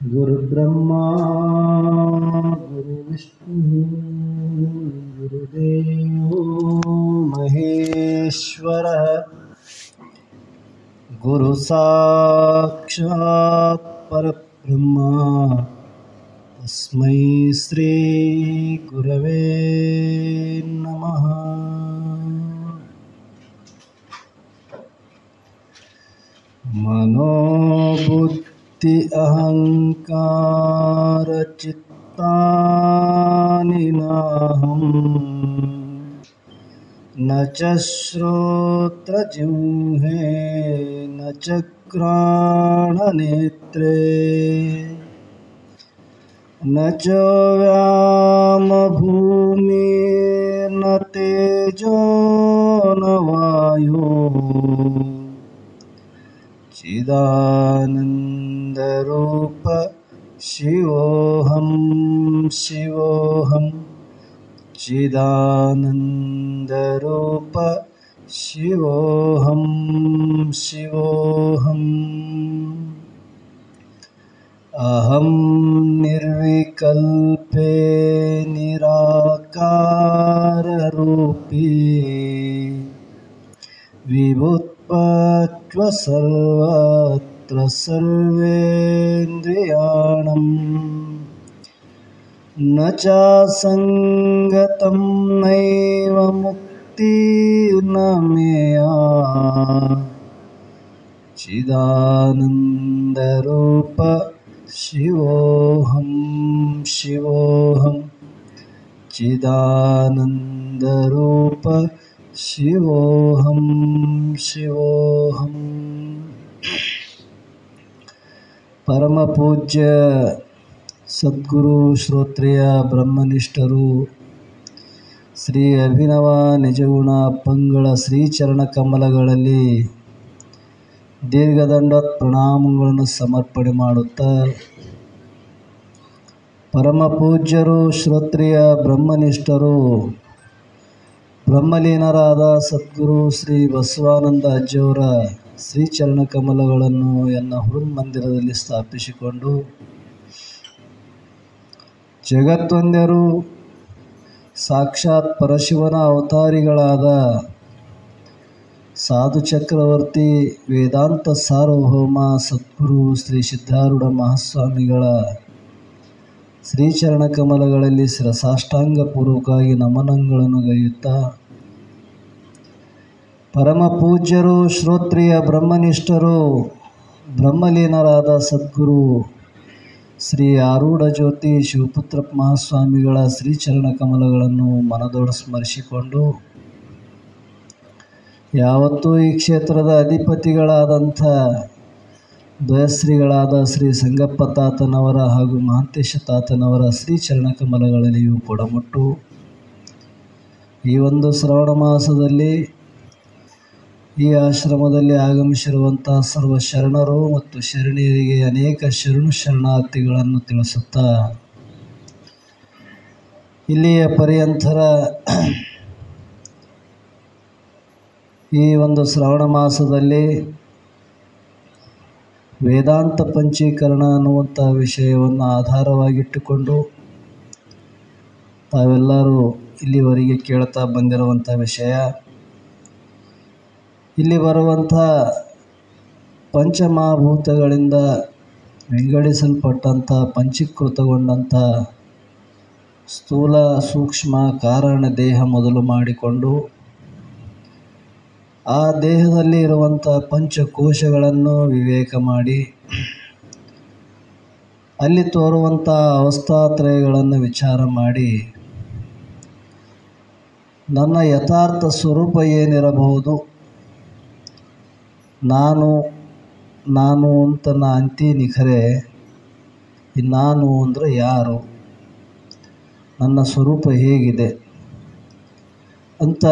गुरुब्रह्मा गुरुविष्णु गुरुदेवो महेश्वरः गुरुसाक्षात् परब्रह्म तस्मै श्री गुरवे नमः। मनोबुद्धि अहंकार चित्तानि नाहं न च श्रोत्रजिह्वे न च घ्राणनेत्रे न च व्योमभूमिर्न तेजो न वायो चिदानन्दरूप शिवोऽहं शिवोऽहं चिदानन्दरूप शिवोऽहं शिवोऽहम् अहं निर्विकल्पे निराकाररूपी विभुत्वत्व सर्वत्र सर्वेन्द्रियाणां न चासङ्गतं नैव मुक्तिर्न मेया चिदानन्दरूप शिवोऽहं शिवोऽहं चिदानन्दरूप शिवोऽहं शिवोऽहम्। परम पूज्य सद्गुರು ಶ್ರೋತ್ರಿಯ ಬ್ರಹ್ಮನಿಷ್ಠರು ಶ್ರೀ ಅಭಿನವ ನಿಜಗುಣ ಪಂಗಳ ಶ್ರೀಚರಣ ಕಮಲಗಳಲ್ಲಿ ದೀರ್ಘದಂಡವತ್ ಪ್ರಣಾಮಗಳನ್ನು ಸಮರ್ಪಣೆ ಮಾಡುತ್ತಾ, ಪರಮ ಪೂಜ್ಯರು ಶ್ರೋತ್ರಿಯ ಬ್ರಹ್ಮನಿಷ್ಠರು ಬ್ರಹ್ಮಲೀನರಾದ ಸದ್ಗುರು ಶ್ರೀ ಬಸವಾನಂದ ಅಜ್ಜಿಯವರ ಶ್ರೀಚರಣ ಕಮಲಗಳನ್ನು ಎನ್ನ ಹೃನ್ಮಂದಿರದಲ್ಲಿ ಸ್ಥಾಪಿಸಿಕೊಂಡು ಜಗತ್ತೊಂದರು ಸಾಕ್ಷಾತ್ ಪರಶಿವನ ಅವತಾರಿಗಳಾದ ಸಾಧು ಚಕ್ರವರ್ತಿ ವೇದಾಂತ ಸಾರ್ವಭೌಮ ಸದ್ಗುರು ಶ್ರೀ ಸಿದ್ಧಾರೂಢ ಮಹಾಸ್ವಾಮಿಗಳ ಶ್ರೀಚರಣ ಕಮಲಗಳಲ್ಲಿ ಶಿರಸಾಷ್ಟಾಂಗ ಪೂರ್ವಕವಾಗಿ ನಮನಗಳನ್ನು ಗೈಯುತ್ತಾ, ಪರಮ ಪೂಜ್ಯರು ಶ್ರೋತ್ರಿಯ ಬ್ರಹ್ಮನಿಷ್ಠರು ಬ್ರಹ್ಮಲೀನರಾದ ಸದ್ಗುರು ಶ್ರೀ ಆರೂಢ ಜ್ಯೋತಿ ಶಿವಪುತ್ರ ಮಹಾಸ್ವಾಮಿಗಳ ಶ್ರೀಚರಣ ಕಮಲಗಳನ್ನು ಮನದೊಡ ಸ್ಮರಿಸಿಕೊಂಡು, ಯಾವತ್ತೂ ಈ ಕ್ಷೇತ್ರದ ಅಧಿಪತಿಗಳಾದಂಥ ದ್ವಯಶ್ರೀಗಳಾದ ಶ್ರೀ ಸಂಗಪ್ಪ ತಾತನವರ ಹಾಗೂ ಮಹಾಂತೇಶ ತಾತನವರ ಶ್ರೀಚರಣ ಕಮಲಗಳಲ್ಲಿಯೂ ಕೊಡಮಟ್ಟು ಈ ಒಂದು ಶ್ರವಣ ಮಾಸದಲ್ಲಿ ಈ ಆಶ್ರಮದಲ್ಲಿ ಆಗಮಿಸಿರುವಂಥ ಸರ್ವ ಶರಣರು ಮತ್ತು ಶರಣೀಯರಿಗೆ ಅನೇಕ ಶರಣಾರ್ಥಿಗಳನ್ನು ತಿಳಿಸುತ್ತಾ, ಇಲ್ಲಿಯ ಪರ್ಯಂತರ ಈ ಒಂದು ಶ್ರವಣ ಮಾಸದಲ್ಲಿ ವೇದಾಂತ ಪಂಚೀಕರಣ ಅನ್ನುವಂಥ ವಿಷಯವನ್ನು ಆಧಾರವಾಗಿಟ್ಟುಕೊಂಡು ತಾವೆಲ್ಲರೂ ಇಲ್ಲಿವರೆಗೆ ಕೇಳ್ತಾ ಬಂದಿರುವಂಥ ವಿಷಯ, ಇಲ್ಲಿ ಬರುವಂಥ ಪಂಚಮಹಾಭೂತಗಳಿಂದ ವಿಂಗಡಿಸಲ್ಪಟ್ಟಂಥ ಪಂಚೀಕೃತಗೊಂಡಂಥ ಸ್ಥೂಲ ಸೂಕ್ಷ್ಮ ಕಾರಣ ದೇಹ ಮೊದಲು ಮಾಡಿಕೊಂಡು ಆ ದೇಹದಲ್ಲಿ ಇರುವಂಥ ಪಂಚಕೋಶಗಳನ್ನು ವಿವೇಕ ಮಾಡಿ ಅಲ್ಲಿ ತೋರುವಂಥ ಅವಸ್ಥಾತ್ರಯಗಳನ್ನು ವಿಚಾರ ಮಾಡಿ ನನ್ನ ಯಥಾರ್ಥ ಸ್ವರೂಪ ಏನಿರಬಹುದು, ನಾನು ಅಂತ ನಾ ಅಂತೀನಿ ಖರೆ, ಈ ನಾನು ಅಂದರೆ ಯಾರು, ನನ್ನ ಸ್ವರೂಪ ಹೇಗಿದೆ ಅಂತ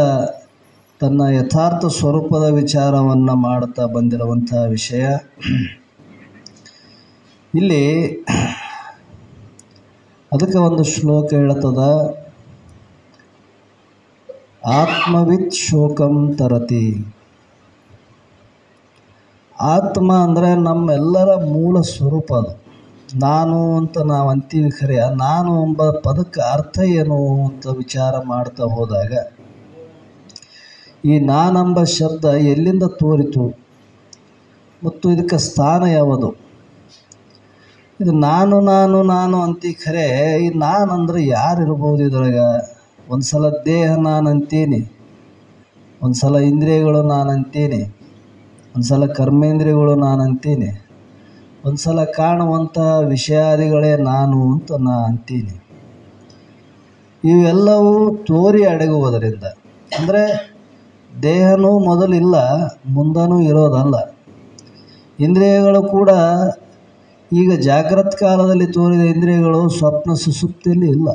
ತನ್ನ ಯಥಾರ್ಥ ಸ್ವರೂಪದ ವಿಚಾರವನ್ನು ಮಾಡುತ್ತಾ ಬಂದಿರುವಂಥ ವಿಷಯ. ಇಲ್ಲಿ ಅದಕ್ಕೆ ಒಂದು ಶ್ಲೋಕ ಹೇಳ್ತದ, ಆತ್ಮವಿತ್ ಶೋಕಂ ತರತಿ. ಆತ್ಮ ಅಂದರೆ ನಮ್ಮೆಲ್ಲರ ಮೂಲ ಸ್ವರೂಪ. ಅದು ನಾನು ಅಂತ ನಾವು ಅಂತೀವಿ, ಖರೆ ನಾನು ಎಂಬ ಪದಕ್ಕೆ ಅರ್ಥ ಏನು ಅಂತ ವಿಚಾರ ಮಾಡ್ತಾ ಹೋದಾಗ ಈ ನಾನೆಂಬ ಶಬ್ದ ಎಲ್ಲಿಂದ ತೋರಿತು ಮತ್ತು ಇದಕ್ಕೆ ಸ್ಥಾನ ಯಾವುದು? ಇದು ನಾನು ನಾನು ನಾನು ಅಂತೀ, ಖರೆ ಈ ನಾನು ಅಂದರೆ ಯಾರು ಇರ್ಬೋದು ಇದ್ರಾಗ? ಒಂದು ಸಲ ದೇಹ ನಾನು ಅಂತೀನಿ, ಒಂದು ಸಲ ಇಂದ್ರಿಯಗಳು ನಾನು ಅಂತೀನಿ, ಒಂದು ಸಲ ಕರ್ಮೇಂದ್ರಿಯಗಳು ನಾನು ಅಂತೀನಿ, ಒಂದು ಸಲ ಕಾಣುವಂಥ ವಿಷಯಾದಿಗಳೇ ನಾನು ಅಂತ ಅಂತೀನಿ. ಇವೆಲ್ಲವೂ ತೋರಿ ಅಡಗುವುದರಿಂದ, ಅಂದರೆ ದೇಹನೂ ಮೊದಲಿಲ್ಲ ಮುಂದನೂ ಇರೋದಲ್ಲ. ಇಂದ್ರಿಯಗಳು ಕೂಡ ಈಗ ಜಾಗ್ರತ್ ಕಾಲದಲ್ಲಿ ತೋರಿದ ಇಂದ್ರಿಯಗಳು ಸ್ವಪ್ನ ಸುಸುಪ್ತಿಯಲ್ಲಿ ಇಲ್ಲ.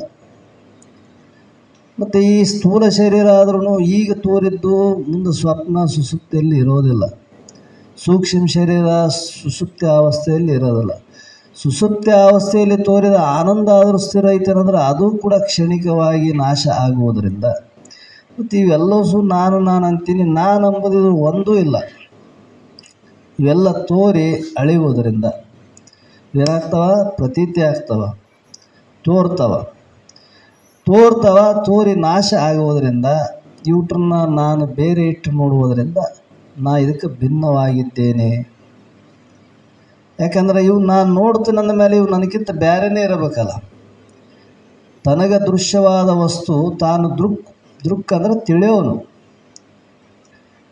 ಮತ್ತು ಈ ಸ್ಥೂಲ ಶರೀರ ಆದ್ರೂ ಈಗ ತೋರಿದ್ದು ಮುಂದೆ ಸ್ವಪ್ನ ಸುಸುಪ್ತಿಯಲ್ಲಿ ಇರೋದಿಲ್ಲ. ಸೂಕ್ಷ್ಮ ಶರೀರ ಸುಸುಪ್ತಿ ಅವಸ್ಥೆಯಲ್ಲಿ ಇರೋದಿಲ್ಲ. ಸುಸುಪ್ತಿ ಅವಸ್ಥೆಯಲ್ಲಿ ತೋರಿದ ಆನಂದ ಆದರೂ ಸ್ಥಿರ ಐತೆ ಅಂದರೆ ಅದು ಕೂಡ ಕ್ಷಣಿಕವಾಗಿ ನಾಶ ಆಗುವುದರಿಂದ, ಮತ್ತು ಇವೆಲ್ಲವೂ ನಾನು ನಾನು ಅಂತೀನಿ, ನಾನು ಎಂಬುದು ಒಂದೂ ಇಲ್ಲ. ಇವೆಲ್ಲ ತೋರಿ ಅಳಿಯುವುದರಿಂದ ಏನಾಗ್ತವ? ಪ್ರತೀತಿ ಆಗ್ತವ, ತೋರ್ತವ ತೋರಿ ನಾಶ ಆಗುವುದರಿಂದ ಇವುಟ್ರನ್ನ ನಾನು ಬೇರೆ ಇಟ್ಟು ನೋಡುವುದರಿಂದ ನಾ ಇದಕ್ಕೆ ಭಿನ್ನವಾಗಿದ್ದೇನೆ. ಯಾಕಂದರೆ ಇವು ನಾನು ನೋಡ್ತೀನಿ ಅಂದ ಮೇಲೆ ಇವು ನನಗಿಂತ ಬೇರೆಯೇ ಇರಬೇಕಲ್ಲ. ತನಗೆ ದೃಶ್ಯವಾದ ವಸ್ತು ತಾನು ದೃಕ್ ಅಂದರೆ ತಿಳಿಯೋನು.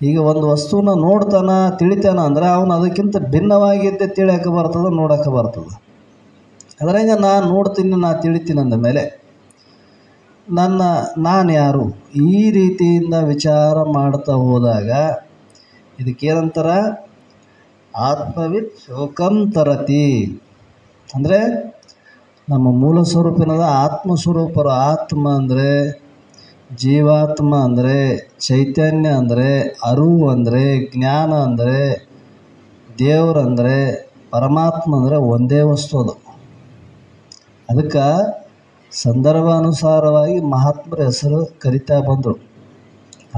ಈಗ ಒಂದು ವಸ್ತುನ ನೋಡ್ತಾನ ತಿಳಿತಾನ ಅಂದರೆ ಅವನು ಅದಕ್ಕಿಂತ ಭಿನ್ನವಾಗಿದ್ದೇ ತಿಳಿಯೋಕೆ ಬರ್ತದೆ, ನೋಡೋಕೆ ಬರ್ತದೆ. ಅದರಿಂದ ನಾನು ನೋಡ್ತೀನಿ, ನಾನು ತಿಳಿತೀನಿ ಅಂದ ಮೇಲೆ ನಾನು ಯಾರು? ಈ ರೀತಿಯಿಂದ ವಿಚಾರ ಮಾಡ್ತಾ ಹೋದಾಗ ಇದಕ್ಕೇನಂತಾರ? ಆತ್ಮವಿತ್ ಶೋಕಂ ತರತಿ. ಅಂದರೆ ನಮ್ಮ ಮೂಲ ಸ್ವರೂಪಿನದ ಆತ್ಮಸ್ವರೂಪರು. ಆತ್ಮ ಅಂದರೆ ಜೀವಾತ್ಮ, ಅಂದರೆ ಚೈತನ್ಯ, ಅಂದರೆ ಅರಿವು, ಅಂದರೆ ಜ್ಞಾನ, ಅಂದರೆ ದೇವರಂದರೆ ಪರಮಾತ್ಮ, ಅಂದರೆ ಒಂದೇ ವಸ್ತು ಅದು. ಅದಕ್ಕೆ ಸಂದರ್ಭಾನುಸಾರವಾಗಿ ಮಹಾತ್ಮರ ಹೆಸರು ಕರಿತಾ ಬಂದರು.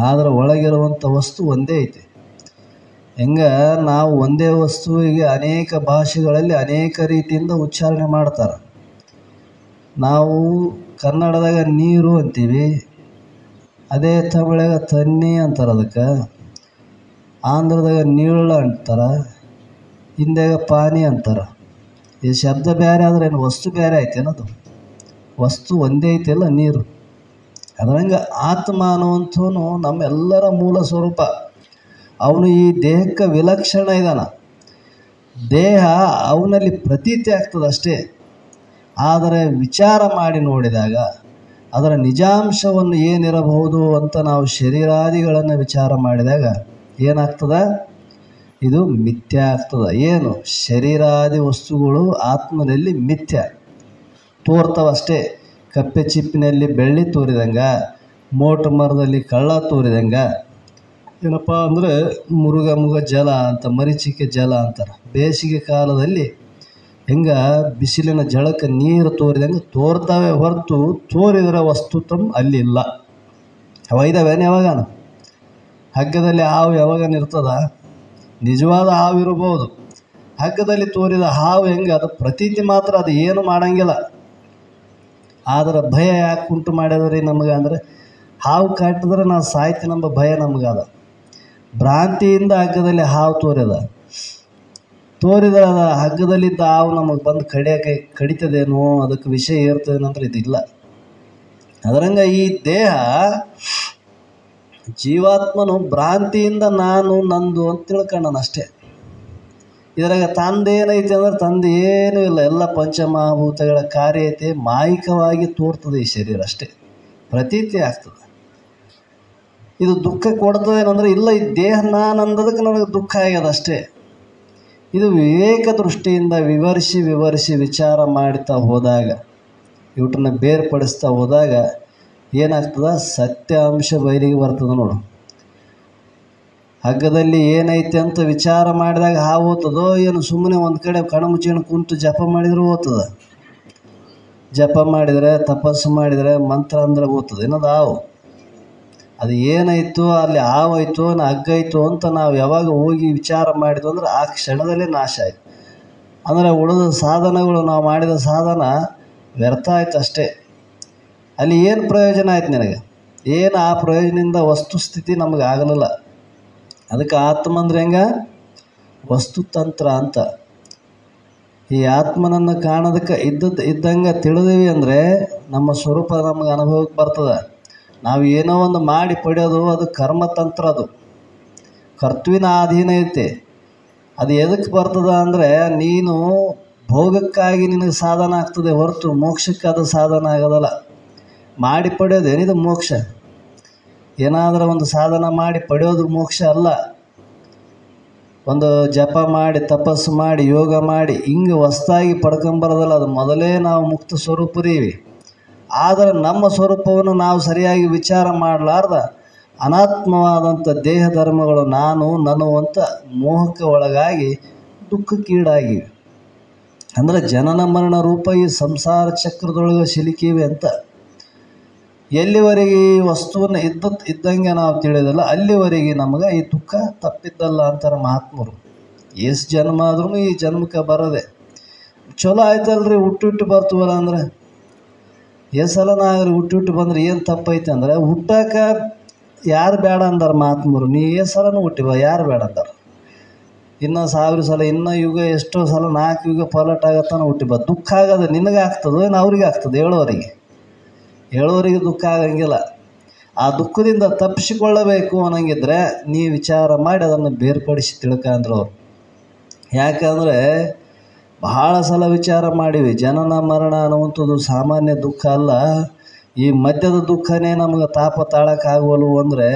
ಆದರೆ ಒಳಗಿರುವಂಥ ವಸ್ತು ಒಂದೇ ಐತಿ. ಹೆಂಗೆ ನಾವು ಒಂದೇ ವಸ್ತುವಿಗೆ ಅನೇಕ ಭಾಷೆಗಳಲ್ಲಿ ಅನೇಕ ರೀತಿಯಿಂದ ಉಚ್ಚಾರಣೆ ಮಾಡ್ತಾರೆ. ನಾವು ಕನ್ನಡದಾಗ ನೀರು ಅಂತೀವಿ, ಅದೇ ತಮಿಳಾಗ ತಣ್ಣಿ ಅಂತಾರೆ, ಅದಕ್ಕೆ ಆಂಧ್ರದಾಗ ನೀಳ ಅಂತಾರೆ, ಹಿಂದಿಯಾಗ ಪಾನಿ ಅಂತಾರೆ. ಈ ಶಬ್ದ ಬೇರೆ ಆದರೆ ಏನು ವಸ್ತು ಬೇರೆ ಐತೇನದು? ವಸ್ತು ಒಂದೇ ಐತಿಲ್ಲ, ನೀರು. ಅದರಂಗೆ ಆತ್ಮ ಅನ್ನುವಂಥವನು ನಮ್ಮೆಲ್ಲರ ಮೂಲ ಸ್ವರೂಪ. ಅವನು ಈ ದೇಹಕ್ಕೆ ವಿಲಕ್ಷಣ ಇದ್ದಾನ. ದೇಹ ಅವನಲ್ಲಿ ಪ್ರತೀತಿ ಆಗ್ತದೆ ಅಷ್ಟೇ. ಆದರೆ ವಿಚಾರ ಮಾಡಿ ನೋಡಿದಾಗ ಅದರ ನಿಜಾಂಶವನ್ನು ಏನಿರಬಹುದು ಅಂತ ನಾವು ಶರೀರಾದಿಗಳನ್ನು ವಿಚಾರ ಮಾಡಿದಾಗ ಏನಾಗ್ತದೆ? ಇದು ಮಿಥ್ಯ ಆಗ್ತದೆ. ಏನು? ಶರೀರಾದಿ ವಸ್ತುಗಳು ಆತ್ಮನಲ್ಲಿ ಮಿಥ್ಯ ತೋರ್ತವಷ್ಟೇ. ಕಪ್ಪೆ ಚಿಪ್ಪಿನಲ್ಲಿ ಬೆಳ್ಳಿ ತೋರಿದಂಗೆ, ಮೋಟು ಮರದಲ್ಲಿ ಕಳ್ಳ ತೋರಿದಂಗೆ. ಏನಪ್ಪ ಅಂದರೆ ಮುರುಗ ಜಲ ಅಂತ, ಮರೀಚಿಕೆ ಜಲ ಅಂತಾರೆ. ಬೇಸಿಗೆ ಕಾಲದಲ್ಲಿ ಹೆಂಗೆ ಬಿಸಿಲಿನ ಜಳಕ್ಕೆ ನೀರು ತೋರಿದಂಗೆ ತೋರ್ತವೆ ಹೊರತು ತೋರಿದರ ವಸ್ತು ಅಲ್ಲಿ ಇಲ್ಲ. ಒಯ್ದವೇನು ಯಾವಾಗನ? ಹಗ್ಗದಲ್ಲಿ ಹಾವು ಯಾವಾಗನ ಇರ್ತದ? ನಿಜವಾದ ಹಾವು ಇರ್ಬೋದು. ಹಗ್ಗದಲ್ಲಿ ತೋರಿದ ಹಾವು ಹೆಂಗೆ? ಅದು ಪ್ರತೀತಿ ಮಾತ್ರ, ಅದು ಏನು ಮಾಡಂಗಿಲ್ಲ. ಆದರೆ ಭಯ ಯಾಕೆ ಉಂಟು ಮಾಡ್ಯದ್ರಿ ನಮಗೆ ಅಂದರೆ, ಹಾವು ಕಾಟಿದ್ರೆ ನಾವು ಸಾಯ್ತೀನೆಂಬ ಭಯ ನಮಗದ. ಭ್ರಾಂತಿಯಿಂದ ಹಗ್ಗದಲ್ಲಿ ಹಾವು ತೋರಿದ ಹಗ್ಗದಲ್ಲಿದ್ದ ಹಾವು ನಮಗೆ ಬಂದು ಕಡಿತದೇನೋ, ಅದಕ್ಕೆ ವಿಷ ಏರ್ತದೇನಂದ್ರೆ ಇದಿಲ್ಲ. ಅದರಂಗೆ ಈ ದೇಹ ಜೀವಾತ್ಮನು ಭ್ರಾಂತಿಯಿಂದ ನಾನು ನಂದು ಅಂತ ತಿಳ್ಕೊಂಡನಷ್ಟೇ. ಇದರಾಗ ತಂದೇನೈತೆ ಅಂದರೆ ತಂದೆ ಏನೂ ಇಲ್ಲ. ಎಲ್ಲ ಪಂಚಮಹಾಭೂತಗಳ ಕಾರ್ಯ ಐತೆ, ಮಾಯಿಕವಾಗಿ ತೋರ್ತದೆ ಈ ಶರೀರ ಅಷ್ಟೇ, ಪ್ರತೀತಿ ಆಗ್ತದೆ. ಇದು ದುಃಖ ಕೊಡ್ತದೇನಂದ್ರೆ ಇಲ್ಲ, ಈ ದೇಹ ನಾನು ಅಂದದಕ್ಕೆ ನನಗೆ ದುಃಖ ಆಗ್ಯದ ಅಷ್ಟೇ. ಇದು ವಿವೇಕ ದೃಷ್ಟಿಯಿಂದ ವಿವರಿಸಿ ವಿಚಾರ ಮಾಡ್ತಾ ಹೋದಾಗ, ಇವುಟನ್ನು ಬೇರ್ಪಡಿಸ್ತಾ ಹೋದಾಗ ಏನಾಗ್ತದೆ? ಸತ್ಯ ಅಂಶ ಬಯಲಿಗೆ ಬರ್ತದೆ ನೋಡು. ಹಗ್ಗದಲ್ಲಿ ಏನೈತೆ ಅಂತ ವಿಚಾರ ಮಾಡಿದಾಗ ಹಾವು ಓದ್ತದೋ ಏನು ಸುಮ್ಮನೆ ಒಂದು ಕಡೆ ಕಣ್ಮುಚ್ಚಿನ ಕುಂತು ಜಪ ಮಾಡಿದರೂ ಓದ್ತದ. ಜಪ ಮಾಡಿದರೆ ತಪಸ್ಸು ಮಾಡಿದರೆ ಮಂತ್ರ ಅಂದ್ರೆ ಓದ್ತದೆ ಏನದು ಹಾವು. ಅದು ಏನಾಯಿತು ಅಲ್ಲಿ ಹಾವಾಯಿತು ಹಗ್ಗಾಯಿತು ಅಂತ ನಾವು ಯಾವಾಗ ಹೋಗಿ ವಿಚಾರ ಮಾಡಿದ್ವು ಅಂದ್ರೆ ಆ ಕ್ಷಣದಲ್ಲೇ ನಾಶ ಆಯಿತು. ಅಂದರೆ ಉಳಿದ ಸಾಧನಗಳು ನಾವು ಮಾಡಿದ ಸಾಧನ ವ್ಯರ್ಥ ಆಯ್ತು ಅಷ್ಟೇ. ಅಲ್ಲಿ ಏನು ಪ್ರಯೋಜನ ಆಯ್ತು ನಿನಗೆ? ಏನು ಆ ಪ್ರಯೋಜನದಿಂದ ವಸ್ತುಸ್ಥಿತಿ ನಮಗೆ ಆಗಲಿಲ್ಲ. ಅದಕ್ಕೆ ಆತ್ಮ ಅಂದ್ರೆ ಹೆಂಗ? ವಸ್ತುತಂತ್ರ ಅಂತ. ಈ ಆತ್ಮನನ್ನು ಕಾಣೋದಕ್ಕೆ ಇದ್ದಂಗೆ ತಿಳಿದೀವಿ ಅಂದರೆ ನಮ್ಮ ಸ್ವರೂಪ ನಮಗೆ ಅನುಭವಕ್ಕೆ ಬರ್ತದೆ. ನಾವು ಏನೋ ಒಂದು ಮಾಡಿ ಪಡೆಯೋದು ಅದು ಕರ್ಮತಂತ್ರ, ಅದು ಕರ್ತೃವಿನ ಅಧೀನ ಐತೆ. ಅದು ಎದಕ್ಕೆ ಬರ್ತದ ಅಂದರೆ ನೀನು ಭೋಗಕ್ಕಾಗಿ ನಿನಗೆ ಸಾಧನ ಆಗ್ತದೆ ಹೊರತು ಮೋಕ್ಷಕ್ಕೆ ಅದು ಸಾಧನ ಆಗೋದಲ್ಲ. ಮಾಡಿ ಪಡೆಯೋದು ಏನಿದು ಮೋಕ್ಷ. ಏನಾದರೂ ಒಂದು ಸಾಧನ ಮಾಡಿ ಪಡೆಯೋದು ಮೋಕ್ಷ ಅಲ್ಲ. ಒಂದು ಜಪ ಮಾಡಿ ತಪಸ್ಸು ಮಾಡಿ ಯೋಗ ಮಾಡಿ ಹಿಂಗೆ ಹೊಸ್ದಾಗಿ ಪಡ್ಕೊಂಬರೋದಲ್ಲ. ಅದು ಮೊದಲೇ ನಾವು ಮುಕ್ತ ಸ್ವರೂಪರೀವಿ. ಆದರೆ ನಮ್ಮ ಸ್ವರೂಪವನ್ನು ನಾವು ಸರಿಯಾಗಿ ವಿಚಾರ ಮಾಡಲಾರ್ದ ಅನಾತ್ಮವಾದಂಥ ದೇಹ ಧರ್ಮಗಳು ನಾನು ನಾನು ಅಂತ ಮೋಹಕ್ಕೆ ಒಳಗಾಗಿ ದುಃಖಕ್ಕೀಡಾಗಿವೆ. ಅಂದರೆ ಜನನ ಮರಣ ರೂಪ ಈ ಸಂಸಾರ ಚಕ್ರದೊಳಗೆ ಸಿಲುಕಿವೆ ಅಂತ. ಎಲ್ಲಿವರೆಗೆ ಈ ವಸ್ತುವನ್ನು ಇದ್ದಂಗೆ ನಾವು ತಿಳಿಯೋದಲ್ಲ ಅಲ್ಲಿವರೆಗೆ ನಮಗೆ ಈ ದುಃಖ ತಪ್ಪಿದ್ದಲ್ಲ ಅಂತಾರೆ ಮಹಾತ್ಮರು. ಎಷ್ಟು ಜನ್ಮ ಆದ್ರೂ ಈ ಜನ್ಮಕ್ಕೆ ಬರೋದೆ ಚಲೋ ಆಯ್ತಲ್ರಿ. ಹುಟ್ಟು ಬರ್ತೀವಲ್ಲ ಅಂದ್ರೆ ಸಲನಾಗ್ರಿ ಹುಟ್ಟು ಬಂದ್ರೆ ಏನು ತಪ್ಪೈತೆ ಅಂದರೆ ಹುಟ್ಟಕ್ಕೆ ಯಾರು ಬೇಡ ಅಂದಾರ ಮಹಾತ್ಮರು. ನೀ ಸಲನೂ ಹುಟ್ಟಿವ ಯಾರು ಬೇಡ ಅಂದಾರ. ಇನ್ನೂ 1000 ಸಲ ಇನ್ನೂ ಯುಗ ಎಷ್ಟೋ ಸಲ 4 ಯುಗ ಪಲಟ್ ಆಗತ್ತಾನ ಹುಟ್ಟಿಬ. ದುಃಖ ಆಗೋದು ನಿನಗೆ ಆಗ್ತದೋ ಏನು ಅವ್ರಿಗೆ ಆಗ್ತದೆ? ಹೇಳೋರಿಗೆ ದುಃಖ ಆಗಂಗಿಲ್ಲ. ಆ ದುಃಖದಿಂದ ತಪ್ಪಿಸಿಕೊಳ್ಳಬೇಕು ಅನ್ನಂಗಿದ್ರೆ ನೀ ವಿಚಾರ ಮಾಡಿ ಅದನ್ನು ಬೇರ್ಪಡಿಸಿ ತಿಳ್ಕಂದ್ರು ಅವ್ರು. ಯಾಕಂದರೆ ಬಹಳ ಸಲ ವಿಚಾರ ಮಾಡಿವಿ. ಜನನ ಮರಣ ಅನ್ನುವಂಥದ್ದು ಸಾಮಾನ್ಯ ದುಃಖ ಅಲ್ಲ. ಈ ಮಧ್ಯದ ದುಃಖನೇ ನಮಗೆ ತಾಪ ತಾಳಕ್ಕಾಗವಲ್ವು ಅಂದರೆ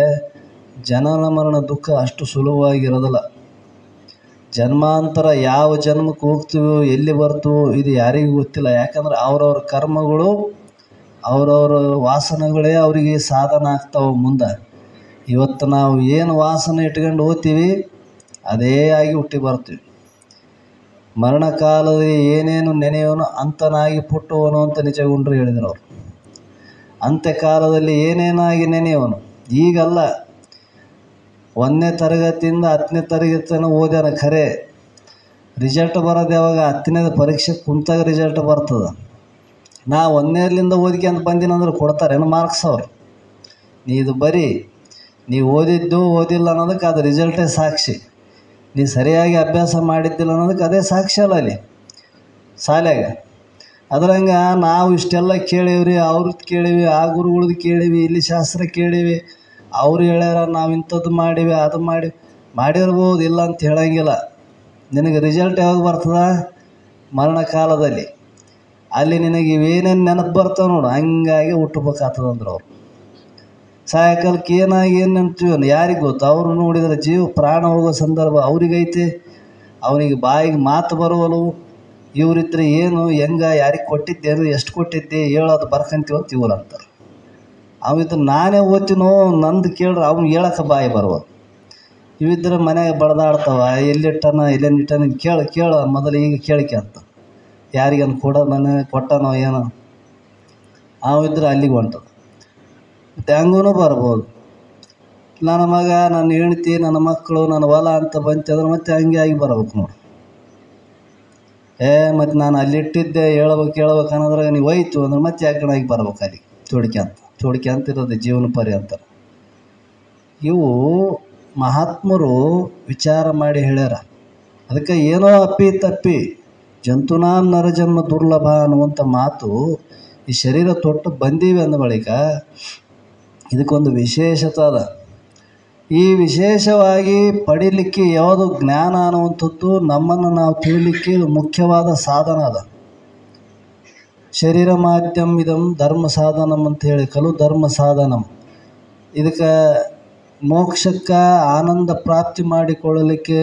ಜನನ ಮರಣ ದುಃಖ ಅಷ್ಟು ಸುಲಭವಾಗಿರೋದಿಲ್ಲ. ಜನ್ಮಾಂತರ ಯಾವ ಜನ್ಮಕ್ಕೆ ಹೋಗ್ತೀವೋ ಎಲ್ಲಿ ಬರ್ತೀವೋ ಇದು ಯಾರಿಗೂ ಗೊತ್ತಿಲ್ಲ. ಯಾಕಂದ್ರೆ ಅವ್ರವ್ರ ಕರ್ಮಗಳು ಅವ್ರವ್ರ ವಾಸನೆಗಳೇ ಅವರಿಗೆ ಸಾಧನ ಆಗ್ತಾವೆ ಮುಂದೆ. ಇವತ್ತು ನಾವು ಏನು ವಾಸನೆ ಇಟ್ಕೊಂಡು ಹೋಗ್ತೀವಿ ಅದೇ ಆಗಿ ಹುಟ್ಟಿ ಬರ್ತೀವಿ. ಮರಣಕಾಲದಲ್ಲಿ ಏನೇನು ನೆನೆಯೋನು ಅಂತನಾಗಿ ಪುಟ್ಟುವನು ಅಂತ ನಿಜಗುಂಡ್ರು ಹೇಳಿದ್ರು ಅವರು. ಅಂತ್ಯಕಾಲದಲ್ಲಿ ಏನೇನಾಗಿ ನೆನೆಯೋನು. ಈಗಲ್ಲ, 1ನೇ ತರಗತಿಯಿಂದ 10ನೇ ತರಗತಿ ತನಕ ಓದ್ಯಾನ ಖರೆ. ರಿಸಲ್ಟ್ ಬರೋದು ಯಾವಾಗ? 10ನೇ ಪರೀಕ್ಷೆ ಕುಂತಾಗ ರಿಸಲ್ಟ್ ಬರ್ತದೆ. ನಾ 1ನೇಲಿಂದ ಓದಿಕೆ ಅಂತ ಬಂದಿನಂದ್ರೆ ಕೊಡ್ತಾರೇನು ಮಾರ್ಕ್ಸ್ ಅವರು? ನೀ ಇದು ಬರೀ ನೀವು ಓದಿದ್ದು ಓದಿಲ್ಲ ಅನ್ನೋದಕ್ಕೆ ಅದು ರಿಸಲ್ಟೇ ಸಾಕ್ಷಿ. ನೀ ಸರಿಯಾಗಿ ಅಭ್ಯಾಸ ಮಾಡಿದ್ದಿಲ್ಲ ಅನ್ನೋದಕ್ಕೆ ಅದೇ ಸಾಕ್ಷಿ ಅಲ್ಲ ಅಲ್ಲಿ ಶಾಲೆಗೆ. ಅದ್ರಂಗೆ ನಾವು ಇಷ್ಟೆಲ್ಲ ಕೇಳೀವ್ರಿ, ಅವ್ರದ್ದು ಕೇಳೀವಿ, ಆ ಗುರುಗಳದ್ದು ಕೇಳೀವಿ, ಇಲ್ಲಿ ಶಾಸ್ತ್ರ ಕೇಳೀವಿ, ಅವ್ರು ಹೇಳ್ಯಾರ ನಾವು ಇಂಥದ್ದು ಮಾಡೀವಿ ಅದು ಮಾಡಿರ್ಬೋದು, ಇಲ್ಲ ಅಂತ ಹೇಳಂಗಿಲ್ಲ. ನಿನಗೆ ರಿಸಲ್ಟ್ ಯಾವಾಗ ಬರ್ತದ? ಮರಣಕಾಲದಲ್ಲಿ. ಅಲ್ಲಿ ನಿನಗೆ ಇವೇನೇನು ನೆನಪು ಬರ್ತಾವೆ ನೋಡು, ಹಂಗಾಗಿ ಹುಟ್ಟಬೇಕಾಗ್ತದಂದ್ರೆ ಅವ್ರು. ಸಾಯಂಕಾಲಕ್ಕೆ ಏನಾಗಿ ಏನು ನೆನ್ತೀವನು ಯಾರಿಗೆ ಗೊತ್ತು? ಅವರು ನೋಡಿದರೆ ಜೀವ ಪ್ರಾಣ ಹೋಗೋ ಸಂದರ್ಭ ಅವ್ರಿಗೈತೆ. ಅವನಿಗೆ ಬಾಯಿಗೆ ಮಾತು ಬರುವಲು. ಇವರಿದ್ರೆ ಏನು ಹೆಂಗೆ ಯಾರಿಗೆ ಕೊಟ್ಟಿದ್ದೇನು ಎಷ್ಟು ಕೊಟ್ಟಿದ್ದೆ ಹೇಳೋದು ಬರ್ಕಂತೀವಂತ ಇವ್ರು ಅಂತಾರೆ. ಅವಿದ್ರೆ ನಾನೇ ಓದ್ತೀನೋ ನಂದು ಕೇಳ್ರೆ ಅವ್ನು ಹೇಳಕ್ಕೆ ಬಾಯಿ ಬರುವುದು. ಇವಿದ್ರೆ ಮನೆಗೆ ಬಡ್ದಾಡ್ತಾವ, ಎಲ್ಲಿಟ್ಟನ ಎಲ್ಲೇನಿಟ್ಟನ ಕೇಳ ಮೊದಲು ಈಗ ಕೇಳಿಕೆ ಅಂತ. ಯಾರಿಗನ್ನು ನನಗೆ ಕೊಟ್ಟನೋ ಏನೋ ಅವಿದ್ರೆ ಅಲ್ಲಿಗೆ ಹೊಂಟದು. ಮತ್ತು ಹಂಗೂ ಬರ್ಬೋದು. ನನ್ನ ಮಗ, ನನ್ನ ಹೆಂಡ್ತಿ, ನನ್ನ ಮಕ್ಕಳು, ನನ್ನ ಹೊಲ ಅಂತ ಬಂತಂದ್ರೆ ಮತ್ತೆ ಹಂಗೆ ಆಗಿ ಬರ್ಬೇಕು ನೋಡಿ. ಮತ್ತು ನಾನು ಅಲ್ಲಿಟ್ಟಿದ್ದೆ ಹೇಳ್ಬೇಕು ಅನ್ನೋದ್ರಾಗ ನೀವು ಹೋಯ್ತು ಅಂದ್ರೆ ಮತ್ತೆ ಯಾಕಣಾಗಿ ಬರ್ಬೇಕು ಅಲ್ಲಿ ಚೋಡಿಕೆ ಅಂತಿರೋದು ಜೀವನ ಪರ್ಯಂತ. ಇವು ಮಹಾತ್ಮರು ವಿಚಾರ ಮಾಡಿ ಹೇಳ್ಯಾರ. ಅದಕ್ಕೆ ಏನೋ ಅಪ್ಪಿ ಜಂತುನಾಂ ನರಜನ್ಮ ದುರ್ಲಭ ಅನ್ನುವಂಥ ಮಾತು ಈ ಶರೀರ ತೊಟ್ಟು ಬಂದೀವಿ ಅಂದ ಬಳಿಕ ಇದಕ್ಕೊಂದು ವಿಶೇಷತೆ ಅದ. ಈ ವಿಶೇಷವಾಗಿ ಪಡೀಲಿಕ್ಕೆ ಯಾವುದು ಜ್ಞಾನ ಅನ್ನುವಂಥದ್ದು ನಮ್ಮನ್ನು ನಾವು ತಿಳಿಲಿಕ್ಕೆ ಮುಖ್ಯವಾದ ಸಾಧನ ಅದ. ಶರೀರ ಮಾಧ್ಯಮ ಇದಂ ಧರ್ಮ ಸಾಧನಂ ಅಂತ ಹೇಳಿ ಕಲು ಧರ್ಮ ಸಾಧನಂ. ಇದಕ್ಕೆ ಮೋಕ್ಷಕ್ಕೆ ಆನಂದ ಪ್ರಾಪ್ತಿ ಮಾಡಿಕೊಳ್ಳಲಿಕ್ಕೆ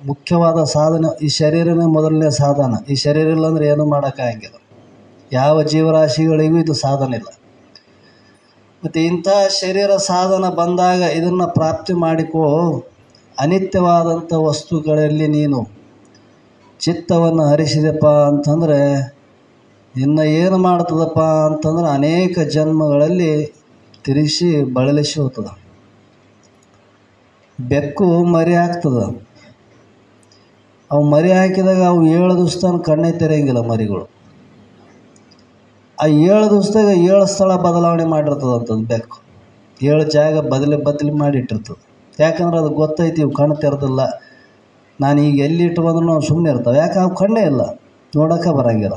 ಮುಖ್ಯವಾದ ಸಾಧನ ಈ ಶರೀರನೇ ಮೊದಲನೇ ಸಾಧನ. ಈ ಶರೀರ ಇಲ್ಲಾಂದ್ರೆ ಏನೂ ಮಾಡೋಕ್ಕಾಗಿಲ್ಲ. ಯಾವ ಜೀವರಾಶಿಗಳಿಗೂ ಇದು ಸಾಧನ ಇಲ್ಲ. ಮತ್ತು ಇಂಥ ಶರೀರ ಸಾಧನ ಬಂದಾಗ ಇದನ್ನು ಪ್ರಾಪ್ತಿ ಮಾಡಿಕೋ ಅನಿತ್ಯವಾದಂಥ ವಸ್ತುಗಳಲ್ಲಿ ನೀನು ಚಿತ್ತವನ್ನು ಹರಿಸಿದೆಪ್ಪ ಅಂತಂದರೆ ಇನ್ನು ಏನು ಮಾಡ್ತದಪ್ಪ ಅಂತಂದ್ರೆ ಅನೇಕ ಜನ್ಮಗಳಲ್ಲಿ ತಿರುಗಿಸಿ ಬಳಲಿಸಿ ಹೋಗ್ತದೆ. ಬೆಕ್ಕು ಮರಿ ಹಾಕ್ತದೆ. ಅವು ಮರಿ ಹಾಕಿದಾಗ ಅವು 7 ದಿವಸ ಕಣ್ಣೇ ತೆರೆಯಂಗಿಲ್ಲ ಮರಿಗಳು. ಆ 7 ದಿವಸದಾಗ 7 ಸ್ಥಳ ಬದಲಾವಣೆ ಮಾಡಿರ್ತದಂಥದ್ದು ಬೆಕ್ಕು. 7 ಜಾಗ ಬದಲಿ ಮಾಡಿಟ್ಟಿರ್ತದೆ. ಯಾಕಂದ್ರೆ ಅದು ಗೊತ್ತೈತಿ ಇವು ಕಣ್ಣು ತೆರೆದಿಲ್ಲ, ನಾನು ಈಗ ಎಲ್ಲಿ ಇಟ್ಟು ಬಂದ್ರೂ ನಾವು ಸುಮ್ಮನೆ ಇರ್ತಾವೆ. ಯಾಕೆ ಅವು ಕಣ್ಣೇ ಇಲ್ಲ, ನೋಡೋಕೆ ಬರೋಂಗಿಲ್ಲ.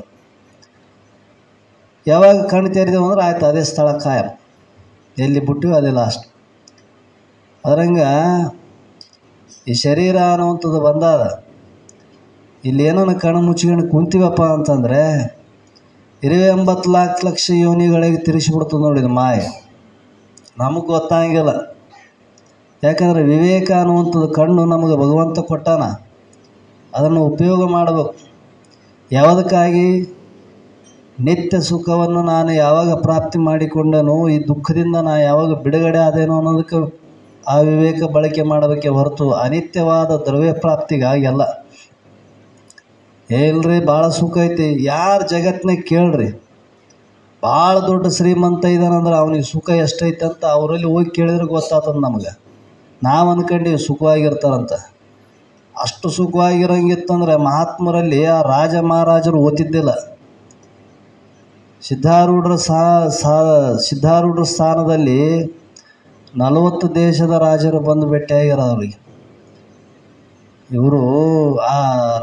ಯಾವಾಗ ಕಣ್ಣು ತೆರೆದೇವು ಅಂದ್ರೆ ಆಯ್ತು, ಅದೇ ಸ್ಥಳ ಕಾಯಂ, ಎಲ್ಲಿ ಬಿಟ್ಟಿವಿ ಅದೇ ಲಾಸ್ಟ್. ಅದ್ರಂಗೆ ಈ ಶರೀರ ಅನ್ನುವಂಥದ್ದು ಬಂದಾದ ಇಲ್ಲಿ ಏನನ್ನ ಕಣ್ಣು ಮುಚ್ಕೊಂಡು ಕುಂತೀವಪ್ಪ ಅಂತಂದರೆ 80 ಲಕ್ಷ ಯೋನಿಗಳಿಗೆ ತಿರ್ಸಿಬಿಡ್ತದೆ ನೋಡಿ ಇದು ಮಾಯ. ನಮಗೆ ಗೊತ್ತಾಗಿಲ್ಲ. ಯಾಕಂದರೆ ವಿವೇಕ ಅನ್ನುವಂಥದ್ದು ಕಣ್ಣು ನಮಗೆ ಭಗವಂತ ಕೊಟ್ಟಾನ, ಅದನ್ನು ಉಪಯೋಗ ಮಾಡಬೇಕು. ಯಾವುದಕ್ಕಾಗಿ? ನಿತ್ಯ ಸುಖವನ್ನು ನಾನು ಯಾವಾಗ ಪ್ರಾಪ್ತಿ ಮಾಡಿಕೊಂಡನೋ, ಈ ದುಃಖದಿಂದ ನಾನು ಯಾವಾಗ ಬಿಡುಗಡೆ ಆದೇನೋ ಅನ್ನೋದಕ್ಕೆ ಆ ವಿವೇಕ ಬಳಕೆ ಮಾಡಬೇಕೆ ಹೊರತು ಅನಿತ್ಯವಾದ ದ್ರವ್ಯ ಪ್ರಾಪ್ತಿಗಾಗಿಲ್ಲ. ಇಲ್ರಿ ಭಾಳ ಸುಖ ಐತಿ, ಯಾರು ಜಗತ್ತಿನಾಗ ಕೇಳ್ರಿ, ಭಾಳ ದೊಡ್ಡ ಶ್ರೀಮಂತ ಇದ್ದಾನಂದ್ರೆ ಅವನಿಗೆ ಸುಖ ಎಷ್ಟೈತೆ ಅಂತ ಅವರಲ್ಲಿ ಹೋಗಿ ಕೇಳಿದ್ರೆ ಗೊತ್ತಾಗ್ತದೆ ನಮಗೆ. ನಾವು ಅಂದ್ಕೊಂಡು ಸುಖವಾಗಿರ್ತಾರಂತ. ಅಷ್ಟು ಸುಖವಾಗಿರೋಂಗಿತ್ತಂದ್ರೆ ಮಹಾತ್ಮರಲ್ಲಿ ಆ ರಾಜ ಮಹಾರಾಜರು ಓದಿದ್ದಿಲ್ಲ. ಸಿದ್ಧಾರೂಢರ ಸ್ಥಾನದಲ್ಲಿ 40 ದೇಶದ ರಾಜರು ಬಂದು ಭೇಟಿಯಾಗ್ಯಾರ ಅವ್ರಿಗೆ. ಇವರು ಆ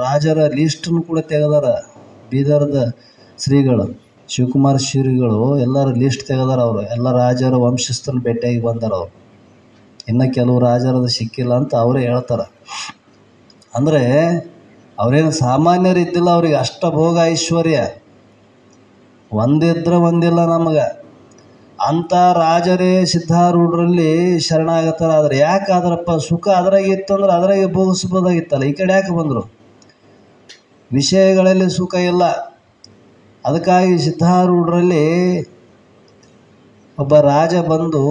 ರಾಜರ ಲೀಸ್ಟನ್ನು ಕೂಡ ತೆಗೆದಾರ. ಬೀದರ್ದ ಶ್ರೀಗಳು, ಶಿವಕುಮಾರ ಶ್ರೀಗಳು ಎಲ್ಲರ ಲೀಸ್ಟ್ ತೆಗೆದಾರ. ಅವರು ಎಲ್ಲ ರಾಜರ ವಂಶಸ್ಥರನ್ನು ಭೇಟಿಯಾಗಿ ಬಂದಾರ. ಅವರು ಇನ್ನು ಕೆಲವು ರಾಜರದ ಸಿಕ್ಕಿಲ್ಲ ಅಂತ ಅವರೇ ಹೇಳ್ತಾರೆ. ಅಂದರೆ ಅವರೇನು ಸಾಮಾನ್ಯರಿದ್ದಿಲ್ಲ, ಅವ್ರಿಗೆ ಅಷ್ಟಭೋಗ ಐಶ್ವರ್ಯ ಒಂದಿದ್ರೆ ಒಂದಿಲ್ಲ ನಮಗೆ. ಅಂಥ ರಾಜರೇ ಸಿದ್ಧಾರೂಢರಲ್ಲಿ ಶರಣಾಗತರ. ಆದರೆ ಯಾಕಾದ್ರಪ್ಪ? ಸುಖ ಅದ್ರಾಗ ಇತ್ತಂದ್ರೆ ಅದ್ರಾಗೆ ಭೋಗಿಸ್ಬೋದಾಗಿತ್ತಲ್ಲ, ಈ ಕಡೆ ಯಾಕೆ ಬಂದರು? ವಿಷಯಗಳಲ್ಲಿ ಸುಖ ಇಲ್ಲ. ಅದಕ್ಕಾಗಿ ಸಿದ್ಧಾರೂಢರಲ್ಲಿ ಒಬ್ಬ ರಾಜ ಬಂದು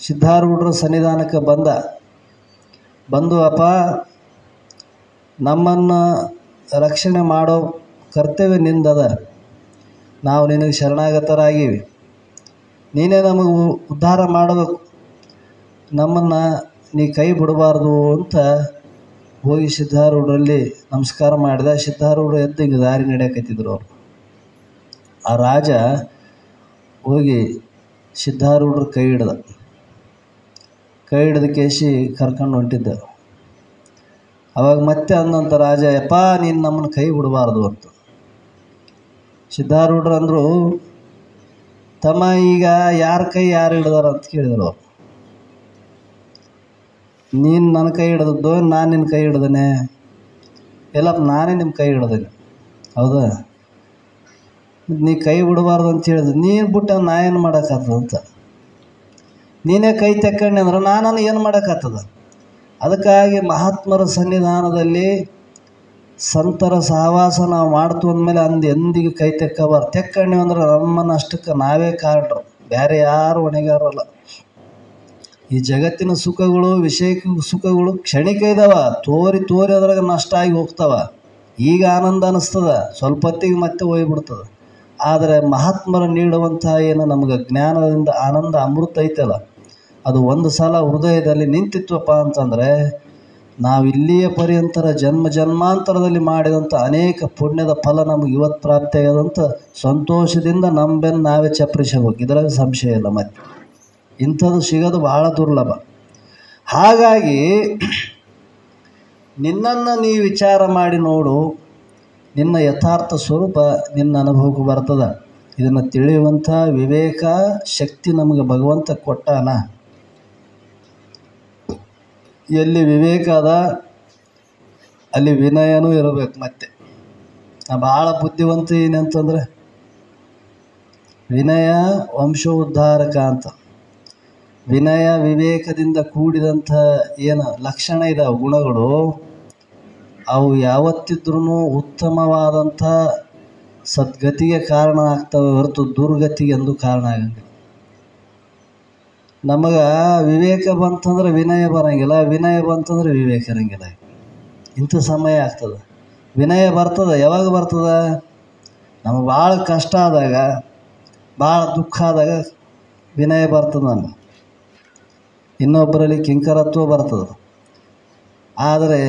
ಸಿದ್ಧಾರೂಢರ ಸನ್ನಿಧಾನಕ್ಕೆ ಬಂದು ಅಪ್ಪ, ನಮ್ಮನ್ನು ರಕ್ಷಣೆ ಮಾಡೋ ಕರ್ತವ್ಯ ನಿಂದದ, ನಾವು ನಿನಗೆ ಶರಣಾಗತರಾಗೀವಿ, ನೀನೇ ನಮಗೆ ಉದ್ಧಾರ ಮಾಡಬೇಕು, ನಮ್ಮನ್ನು ನೀ ಕೈ ಬಿಡಬಾರ್ದು ಅಂತ ಹೋಗಿ ಸಿದ್ಧಾರೂಢರಲ್ಲಿ ನಮಸ್ಕಾರ ಮಾಡಿದ. ಸಿದ್ಧಾರೂಢರು ಎದ್ದು ಹಿಂಗೆ ದಾರಿ ನಡೆಯಕತ್ತಿದ್ರು ಅವರು. ಆ ರಾಜ ಹೋಗಿ ಸಿದ್ಧಾರೂಢರು ಕೈ ಹಿಡಿದ ಕೇಸಿ ಕರ್ಕೊಂಡು ಹೊಂಟಿದ್ದ. ಅವಾಗ ಮತ್ತೆ ಅಂದಂಥ ರಾಜ, ಯಪ್ಪ ನೀನು ನಮ್ಮನ್ನು ಕೈ ಬಿಡಬಾರ್ದು ಅಂತ. ಸಿದ್ಧಾರೂಢರು ಅಂದರು, ತಮ್ಮ ಈಗ ಯಾರ ಕೈ ಯಾರು ಹಿಡ್ದಾರ ಅಂತ ಕೇಳಿದರು. ನೀನು ನನ್ನ ಕೈ ಹಿಡ್ದದ್ದು, ನಾನು ನಿನ್ನ ಕೈ ಹಿಡ್ದೇನೆ? ಎಲ್ಲಪ್ಪ ನಾನೇ ನಿಮ್ಮ ಕೈ ಹಿಡ್ದೇನೆ. ಹೌದಾ? ನೀ ಕೈ ಬಿಡಬಾರ್ದು ಅಂತ ಹೇಳಿದ್ರು, ನೀನು ಬಿಟ್ಟು ನಾ ಏನು ಮಾಡೋಕ್ಕಾಗ್ತದೆ ಅಂತ. ನೀನೇ ಕೈ ತೆಕ್ಕಂಡು ಅಂದ್ರೆ ನಾನು ಏನು ಮಾಡೋಕ್ಕಾಗ್ತದೆ? ಅದಕ್ಕಾಗಿ ಮಹಾತ್ಮರ ಸನ್ನಿಧಾನದಲ್ಲಿ ಸಂತರ ಸಹವಾಸ ನಾವು ಮಾಡ್ತು ಅಂದಮೇಲೆ ಎಂದಿಗೆ ಕೈ ತೆಕ್ಕಬಾರ್ದು. ತೆಕ್ಕಂಡು ಅಂದ್ರೆ ನಮ್ಮನ್ನು ಅಷ್ಟಕ್ಕೆ ನಾವೇ ಕಾರಣರು, ಬೇರೆ ಯಾರು ಹೊಣೆಗಾರಲ್ಲ. ಈ ಜಗತ್ತಿನ ಸುಖಗಳು, ವಿಷಯಕ್ಕೆ ಸುಖಗಳು ಕ್ಷಣಿಕ ಇದ್ದಾವ, ತೋರಿ ಅದ್ರಾಗ ನಷ್ಟ ಆಗಿ ಹೋಗ್ತಾವ. ಈಗ ಆನಂದ ಅನ್ನಿಸ್ತದ, ಸ್ವಲ್ಪ ಹೊತ್ತಿಗೆ ಮತ್ತೆ ಹೋಗ್ಬಿಡ್ತದೆ. ಆದರೆ ಮಹಾತ್ಮರು ನೀಡುವಂಥ ಏನು ನಮಗೆ ಜ್ಞಾನದಿಂದ ಆನಂದ ಅಮೃತ ಐತಲ್ಲ, ಅದು ಒಂದು ಸಲ ಹೃದಯದಲ್ಲಿ ನಿಂತಿತ್ವಪ್ಪ ಅಂತಂದರೆ ನಾವು ಇಲ್ಲಿಯ ಪರ್ಯಂತರ ಜನ್ಮಾಂತರದಲ್ಲಿ ಮಾಡಿದಂಥ ಅನೇಕ ಪುಣ್ಯದ ಫಲ ನಮಗೆ ಇವತ್ತು ಪ್ರಾಪ್ತಿಯಾಗದಂಥ ಸಂತೋಷದಿಂದ ನಮ್ಮ ನಾವೇ ಚಪ್ಪರಿಸಬೇಕು. ಇದರಾಗ ಸಂಶಯ ಇಲ್ಲ. ಮತ್ತೆ ಇಂಥದ್ದು ಸಿಗೋದು ಬಹಳ ದುರ್ಲಭ. ಹಾಗಾಗಿ ನಿನ್ನನ್ನು ನೀ ವಿಚಾರ ಮಾಡಿ ನೋಡು, ನಿನ್ನ ಯಥಾರ್ಥ ಸ್ವರೂಪ ನಿನ್ನ ಅನುಭವಕ್ಕೆ ಬರ್ತದೆ. ಇದನ್ನು ತಿಳಿಯುವಂಥ ವಿವೇಕ ಶಕ್ತಿ ನಮಗೆ ಭಗವಂತ ಕೊಟ್ಟಾನ. ಎಲ್ಲಿ ವಿವೇಕ ಅದ ಅಲ್ಲಿ ವಿನಯನೂ ಇರಬೇಕು. ಮತ್ತೆ ನಾ ಭಾಳ ಬುದ್ಧಿವಂತ ಏನಂತಂದರೆ ವಿನಯ ವಂಶೋದ್ಧಾರಕ ಅಂತ. ವಿನಯ ವಿವೇಕದಿಂದ ಕೂಡಿದಂಥ ಏನು ಲಕ್ಷಣ ಇದಾವೆ, ಗುಣಗಳು, ಅವು ಯಾವತ್ತಿದ್ರೂ ಉತ್ತಮವಾದಂಥ ಸದ್ಗತಿಗೆ ಕಾರಣ ಆಗ್ತವೆ ಹೊರತು ದುರ್ಗತಿಗೆ ಎಂದು ಕಾರಣ ಆಗಂಗಿಲ್ಲ. ನಮಗೆ ವಿವೇಕ ಬಂತಂದ್ರೆ ವಿನಯ ಬರೋಂಗಿಲ್ಲ, ವಿನಯ ಬಂತಂದ್ರೆ ವಿವೇಕ ಇರೋಂಗಿಲ್ಲ. ಇಂಥ ಸಮಯ ಆಗ್ತದೆ. ವಿನಯ ಬರ್ತದೆ ಯಾವಾಗ ಬರ್ತದೆ? ನಮಗೆ ಭಾಳ ಕಷ್ಟ ಆದಾಗ, ಭಾಳ ದುಃಖ ಆದಾಗ ವಿನಯ ಬರ್ತದೆ. ನಮಗೆ ಇನ್ನೊಬ್ಬರಲ್ಲಿ ಕಿಂಕರತ್ವ ಬರ್ತದೆ. ಆದರೆ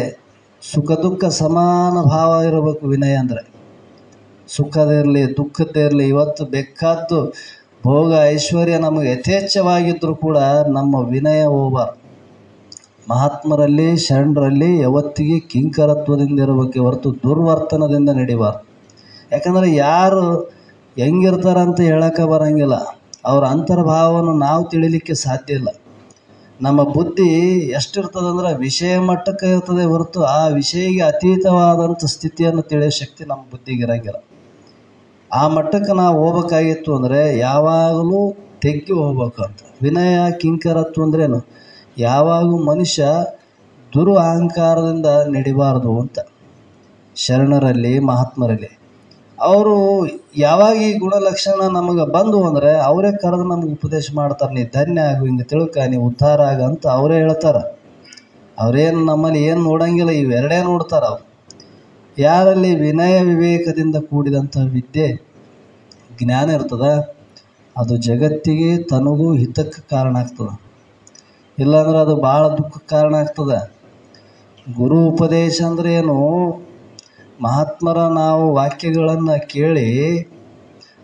ಸುಖ ದುಃಖ ಸಮಾನ ಭಾವ ಇರಬೇಕು ವಿನಯ ಅಂದರೆ. ಸುಖದಿರಲಿ ದುಃಖದಿರಲಿ, ಇವತ್ತು ಬೇಕಾದ್ದು ಭೋಗ ಐಶ್ವರ್ಯ ನಮಗೆ ಯಥೇಚ್ಛವಾಗಿದ್ದರೂ ಕೂಡ ನಮ್ಮ ವಿನಯ ಹೋಗಬಾರ್ದು. ಮಹಾತ್ಮರಲ್ಲಿ ಶರಣರಲ್ಲಿ ಯಾವತ್ತಿಗೆ ಕಿಂಕರತ್ವದಿಂದ ಇರಬೇಕೆ ಹೊರತು ದುರ್ವರ್ತನದಿಂದ ನಡಿಬಾರ್ದು. ಯಾಕಂದರೆ ಯಾರು ಹೆಂಗಿರ್ತಾರಂತ ಹೇಳೋಕ್ಕೆ ಬರೋಂಗಿಲ್ಲ. ಅವರ ಅಂತರ್ಭಾವವನ್ನು ನಾವು ತಿಳಿಲಿಕ್ಕೆ ಸಾಧ್ಯ ಇಲ್ಲ. ನಮ್ಮ ಬುದ್ಧಿ ಎಷ್ಟಿರ್ತದಂದ್ರೆ ವಿಷಯ ಮಟ್ಟಕ್ಕೆ ಇರ್ತದೆ ಹೊರತು ಆ ವಿಷಯಕ್ಕೆ ಅತೀತವಾದಂಥ ಸ್ಥಿತಿಯನ್ನು ತಿಳಿಯೋ ಶಕ್ತಿ ನಮ್ಮ ಬುದ್ಧಿಗೆ ಇರೋಂಗಿಲ್ಲ. ಆ ಮಟ್ಟಕ್ಕೆ ನಾವು ಹೋಗ್ಬೇಕಾಗಿತ್ತು ಅಂದರೆ ಯಾವಾಗಲೂ ತೆಗ್ಗಿ ಹೋಗ್ಬೇಕಂತ. ವಿನಯ ಕಿಂಕರತ್ವ ಅಂದ್ರೇನು? ಯಾವಾಗೂ ಮನುಷ್ಯ ದುರು ಅಹಂಕಾರದಿಂದ ನಡಿಬಾರ್ದು ಅಂತ. ಶರಣರಲ್ಲಿ ಮಹಾತ್ಮರಲ್ಲಿ ಅವರು ಯಾವಾಗ ಈ ಗುಣಲಕ್ಷಣ ನಮಗೆ ಬಂದು ಅಂದರೆ ಅವರೇ ಕರೆದು ನಮಗೆ ಉಪದೇಶ ಮಾಡ್ತಾರೆ. ನೀ ಧನ್ಯ ಆಗು, ಹಿಂಗೆ ತಿಳ್ಕ, ನೀವು ಉದ್ಧಾರ ಆಗ ಅಂತ ಅವರೇ ಹೇಳ್ತಾರೆ. ಅವರೇನು ನಮ್ಮಲ್ಲಿ ಏನು ನೋಡೋಂಗಿಲ್ಲ, ಇವೆರಡೇ ನೋಡ್ತಾರೆ ಅವರು. ಯಾರಲ್ಲಿ ವಿನಯ ವಿವೇಕದಿಂದ ಕೂಡಿದಂಥ ವಿದ್ಯೆ ಜ್ಞಾನ ಇರ್ತದೆ ಅದು ಜಗತ್ತಿಗೆ ತನಗೂ ಹಿತಕ್ಕೆ ಕಾರಣ ಆಗ್ತದೆ. ಇಲ್ಲಾಂದ್ರೆ ಅದು ಭಾಳ ದುಃಖಕ್ಕೆ ಕಾರಣ ಆಗ್ತದೆ. ಗುರು ಉಪದೇಶ ಅಂದ್ರೆ ಏನು? ಮಹಾತ್ಮರ ನಾವು ವಾಕ್ಯಗಳನ್ನು ಕೇಳಿ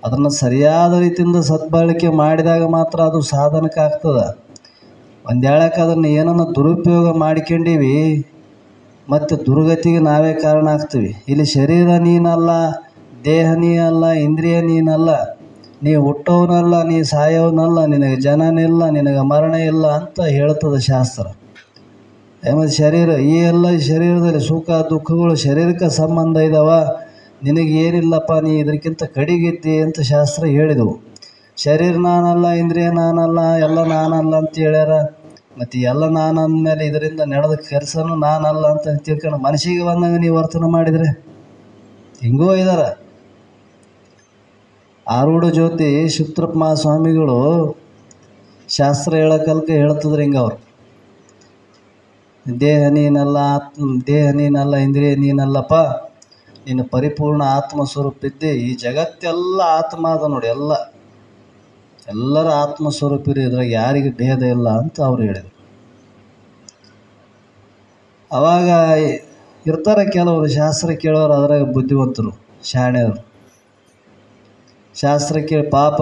ಅದನ್ನು ಸರಿಯಾದ ರೀತಿಯಿಂದ ಸದ್ಬಳಕೆ ಮಾಡಿದಾಗ ಮಾತ್ರ ಅದು ಸಾಧನಕ್ಕೆ ಆಗ್ತದೆ. ಒಂದೇಳಕ್ಕೆ ಅದನ್ನು ಏನನ್ನು ದುರುಪಯೋಗ ಮಾಡ್ಕೊಂಡೀವಿ ಮತ್ತು ದುರ್ಗತಿಗೆ ನಾವೇ ಕಾರಣ ಆಗ್ತೀವಿ. ಇಲ್ಲಿ ಶರೀರ ನೀನಲ್ಲ, ದೇಹ ನೀ ಅಲ್ಲ, ಇಂದ್ರಿಯ ನೀನಲ್ಲ, ನೀ ಹುಟ್ಟೋನಲ್ಲ, ನೀ ಸಾಯೋನಲ್ಲ, ನಿನಗೆ ಜನನಿಲ್ಲ, ನಿನಗೆ ಮರಣ ಇಲ್ಲ ಅಂತ ಹೇಳ್ತದೆ ಶಾಸ್ತ್ರ. ಮತ್ತು ಶರೀರ ಈ ಎಲ್ಲ ಶರೀರದಲ್ಲಿ ಸುಖ ದುಃಖಗಳು ಶರೀರಕ್ಕೆ ಸಂಬಂಧ ಇದ್ದಾವ, ನಿನಗೆ ಏನಿಲ್ಲಪ್ಪ, ನೀ ಇದಕ್ಕಿಂತ ಕಡಿಗಿದ್ದಿ ಅಂತ ಶಾಸ್ತ್ರ ಹೇಳಿದವು. ಶರೀರ ನಾನಲ್ಲ, ಇಂದ್ರಿಯ ನಾನಲ್ಲ, ಎಲ್ಲ ನಾನಲ್ಲ ಅಂತ ಹೇಳ್ಯಾರ. ಮತ್ತು ಎಲ್ಲ ನಾನು ಅಂದಮೇಲೆ ಇದರಿಂದ ನಡೆದ ಕೆಲಸನೂ ನಾನಲ್ಲ ಅಂತ ತಿಳ್ಕೊಂಡು ಮನಸ್ಸಿಗೆ ಬಂದಂಗೆ ನೀವು ವರ್ತನೆ ಮಾಡಿದರೆ ಹಿಂಗೂ ಇದ್ದಾರೆ. ಆರೂಢ ಜ್ಯೋತಿ ಶಿವತ್ರಪ್ಪ ಮಹಾಸ್ವಾಮಿಗಳು ಶಾಸ್ತ್ರ ಹೇಳೋಕಲ್ಕೆ ಹೇಳ್ತಿದ್ರು ಹಿಂಗೆ ಅವರು. ದೇಹ ನೀನಲ್ಲ, ದೇಹ ನೀನಲ್ಲ, ಇಂದ್ರಿಯ ನೀನಲ್ಲಪ್ಪ, ನೀನು ಪರಿಪೂರ್ಣ ಆತ್ಮ ಸ್ವರೂಪ ಇದ್ದೆ. ಈ ಜಗತ್ತೆಲ್ಲ ಆತ್ಮ ಅದ ನೋಡಿ, ಎಲ್ಲರ ಆತ್ಮ ಸ್ವರೂಪ ಇರಿ, ಇದ್ರಾಗ ಯಾರಿಗೆ ಭೇದ ಇಲ್ಲ ಅಂತ ಅವ್ರು ಹೇಳಿದರು. ಅವಾಗ ಇರ್ತಾರೆ ಕೆಲವರು ಶಾಸ್ತ್ರ ಕೇಳೋರು, ಅದ್ರಾಗ ಬುದ್ಧಿವಂತರು ಶಾಣೆಯವರು. ಶಾಸ್ತ್ರ ಕೇಳಿ ಪಾಪ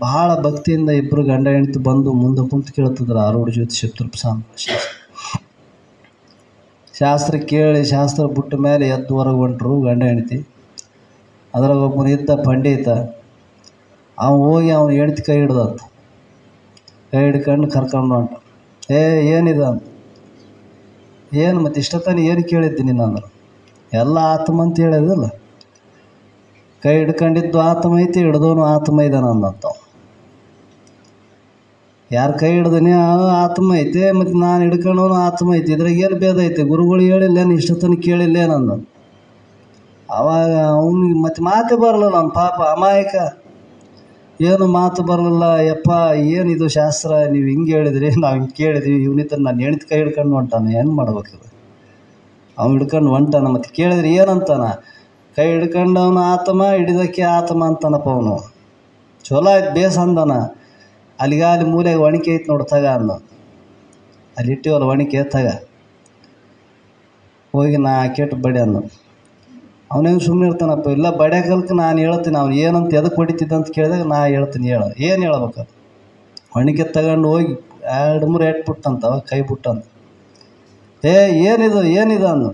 ಭಾಳ ಭಕ್ತಿಯಿಂದ ಇಬ್ಬರು ಗಂಡ ಹೆಂಡತಿ ಬಂದು ಮುಂದೆ ಕುಂತು ಕೇಳ್ತಿದ್ರು ಆರೂಢ ಜ್ಯೋತಿ ಶಿವತ್ರಪ್ಪ ಸ್ವಾಮಿ. ಶಾಸ್ತ್ರ ಕೇಳಿ ಶಾಸ್ತ್ರ ಬಿಟ್ಟ ಮೇಲೆ ಎದ್ದು ಹೊರಗೆ ಹೊಂಟ್ರು ಗಂಡ ಹೆಂಡತಿ. ಅದ್ರಾಗ ಒಬ್ಬನು ಇದ್ದ ಪಂಡಿತ, ಅವನು ಹೋಗಿ ಅವನು ಹೆಂಡತಿ ಕೈ ಹಿಡ್ದಂತ, ಕೈ ಹಿಡ್ಕೊಂಡು ಕರ್ಕೊಂಡು ಹೊಂಟ. ಏನಿದೆ ಅಂತ. ಏನು ಮತ್ತು ಇಷ್ಟೊತ್ತಾನೆ ಏನು ಕೇಳಿದ್ದೀನಿ ನಾನು? ಎಲ್ಲ ಆತ್ಮ ಅಂತ ಹೇಳಿದಲ್ಲ. ಕೈ ಹಿಡ್ಕೊಂಡಿದ್ದು ಆತ್ಮ ಐತಿ, ಹಿಡ್ದವನು ಆತ್ಮ ಇದ್ದಾನ ಅಂದಂತ. ಯಾರು ಕೈ ಹಿಡ್ದೀನಿ ಆತ್ಮ ಐತೆ, ಮತ್ತು ನಾನು ಹಿಡ್ಕೊಂಡವನು ಆತ್ಮ ಐತಿ, ಇದ್ರಾಗ ಏನು ಭೇದ ಐತೆ? ಗುರುಗಳು ಹೇಳಿಲ್ಲೇನು, ಇಷ್ಟೊತ್ತನ ಕೇಳಿಲ್ಲೇನಂದ. ಆವಾಗ ಅವನಿಗೆ ಮತ್ತೆ ಮಾತೇ ಬರಲಿಲ್ಲ. ಅವ್ನು ಪಾಪ ಅಮಾಯಕ, ಏನು ಮಾತು ಬರಲಿಲ್ಲ. ಯಪ್ಪ ಏನಿದು ಶಾಸ್ತ್ರ, ನೀವು ಹಿಂಗೆ ಹೇಳಿದ್ರಿ, ನಾವು ಹಿಂಗೆ ಕೇಳಿದ್ವಿ, ಇವನಿತ್ತ ನಾನು ಹೆಣ್ತಿ ಕೈ ಹಿಡ್ಕೊಂಡು ಹೊಂಟಾನ, ಏನು ಮಾಡ್ಬೇಕಿದು? ಅವ್ನು ಹಿಡ್ಕೊಂಡು ಹೊಂಟಾನ, ಮತ್ತು ಕೇಳಿದ್ರಿ ಏನಂತಾನ? ಕೈ ಹಿಡ್ಕೊಂಡವನು ಆತ್ಮ, ಹಿಡಿದಕ್ಕೆ ಆತ್ಮ ಅಂತಾನಪ್ಪ ಅವನು. ಚಲೋ ಆಯ್ತು, ಬೇಸ್ ಅಂದಾನ. ಅಲ್ಲಿ ಮೂಲೆಗೆ ಒಣಕೆ ಐತೆ ನೋಡಿ, ತಗ ಅಂದ. ಅಲ್ಲಿ ಇಟ್ಟಿವಲ್ಲ ಒಣಕೆ, ತಗ ಹೋಗಿ ನಾ ಕೆಟ್ಟು ಬಡಿ ಅಂದ. ಅವನೇನು ಸುಮ್ಮನೆ ಇರ್ತಾನಪ್ಪ. ಇಲ್ಲ ಬಡಿಯಾಕಲ್ಕ ನಾನು ಹೇಳ್ತೀನಿ, ಅವ್ನು ಏನಂತ ಎದಕ್ಕೆ ಹೊಡಿತಿದ್ದ ಅಂತ ಕೇಳಿದಾಗ ನಾ ಹೇಳ್ತೀನಿ, ಏನು ಹೇಳ್ಬೇಕು? ಒಣಕೆ ತಗೊಂಡು ಹೋಗಿ 2-3 ಎಟ್ಬಿಟ್ಟಂತ, ಕೈ ಬಿಟ್ಟಂತ. ಏನಿದು ಅಂದ.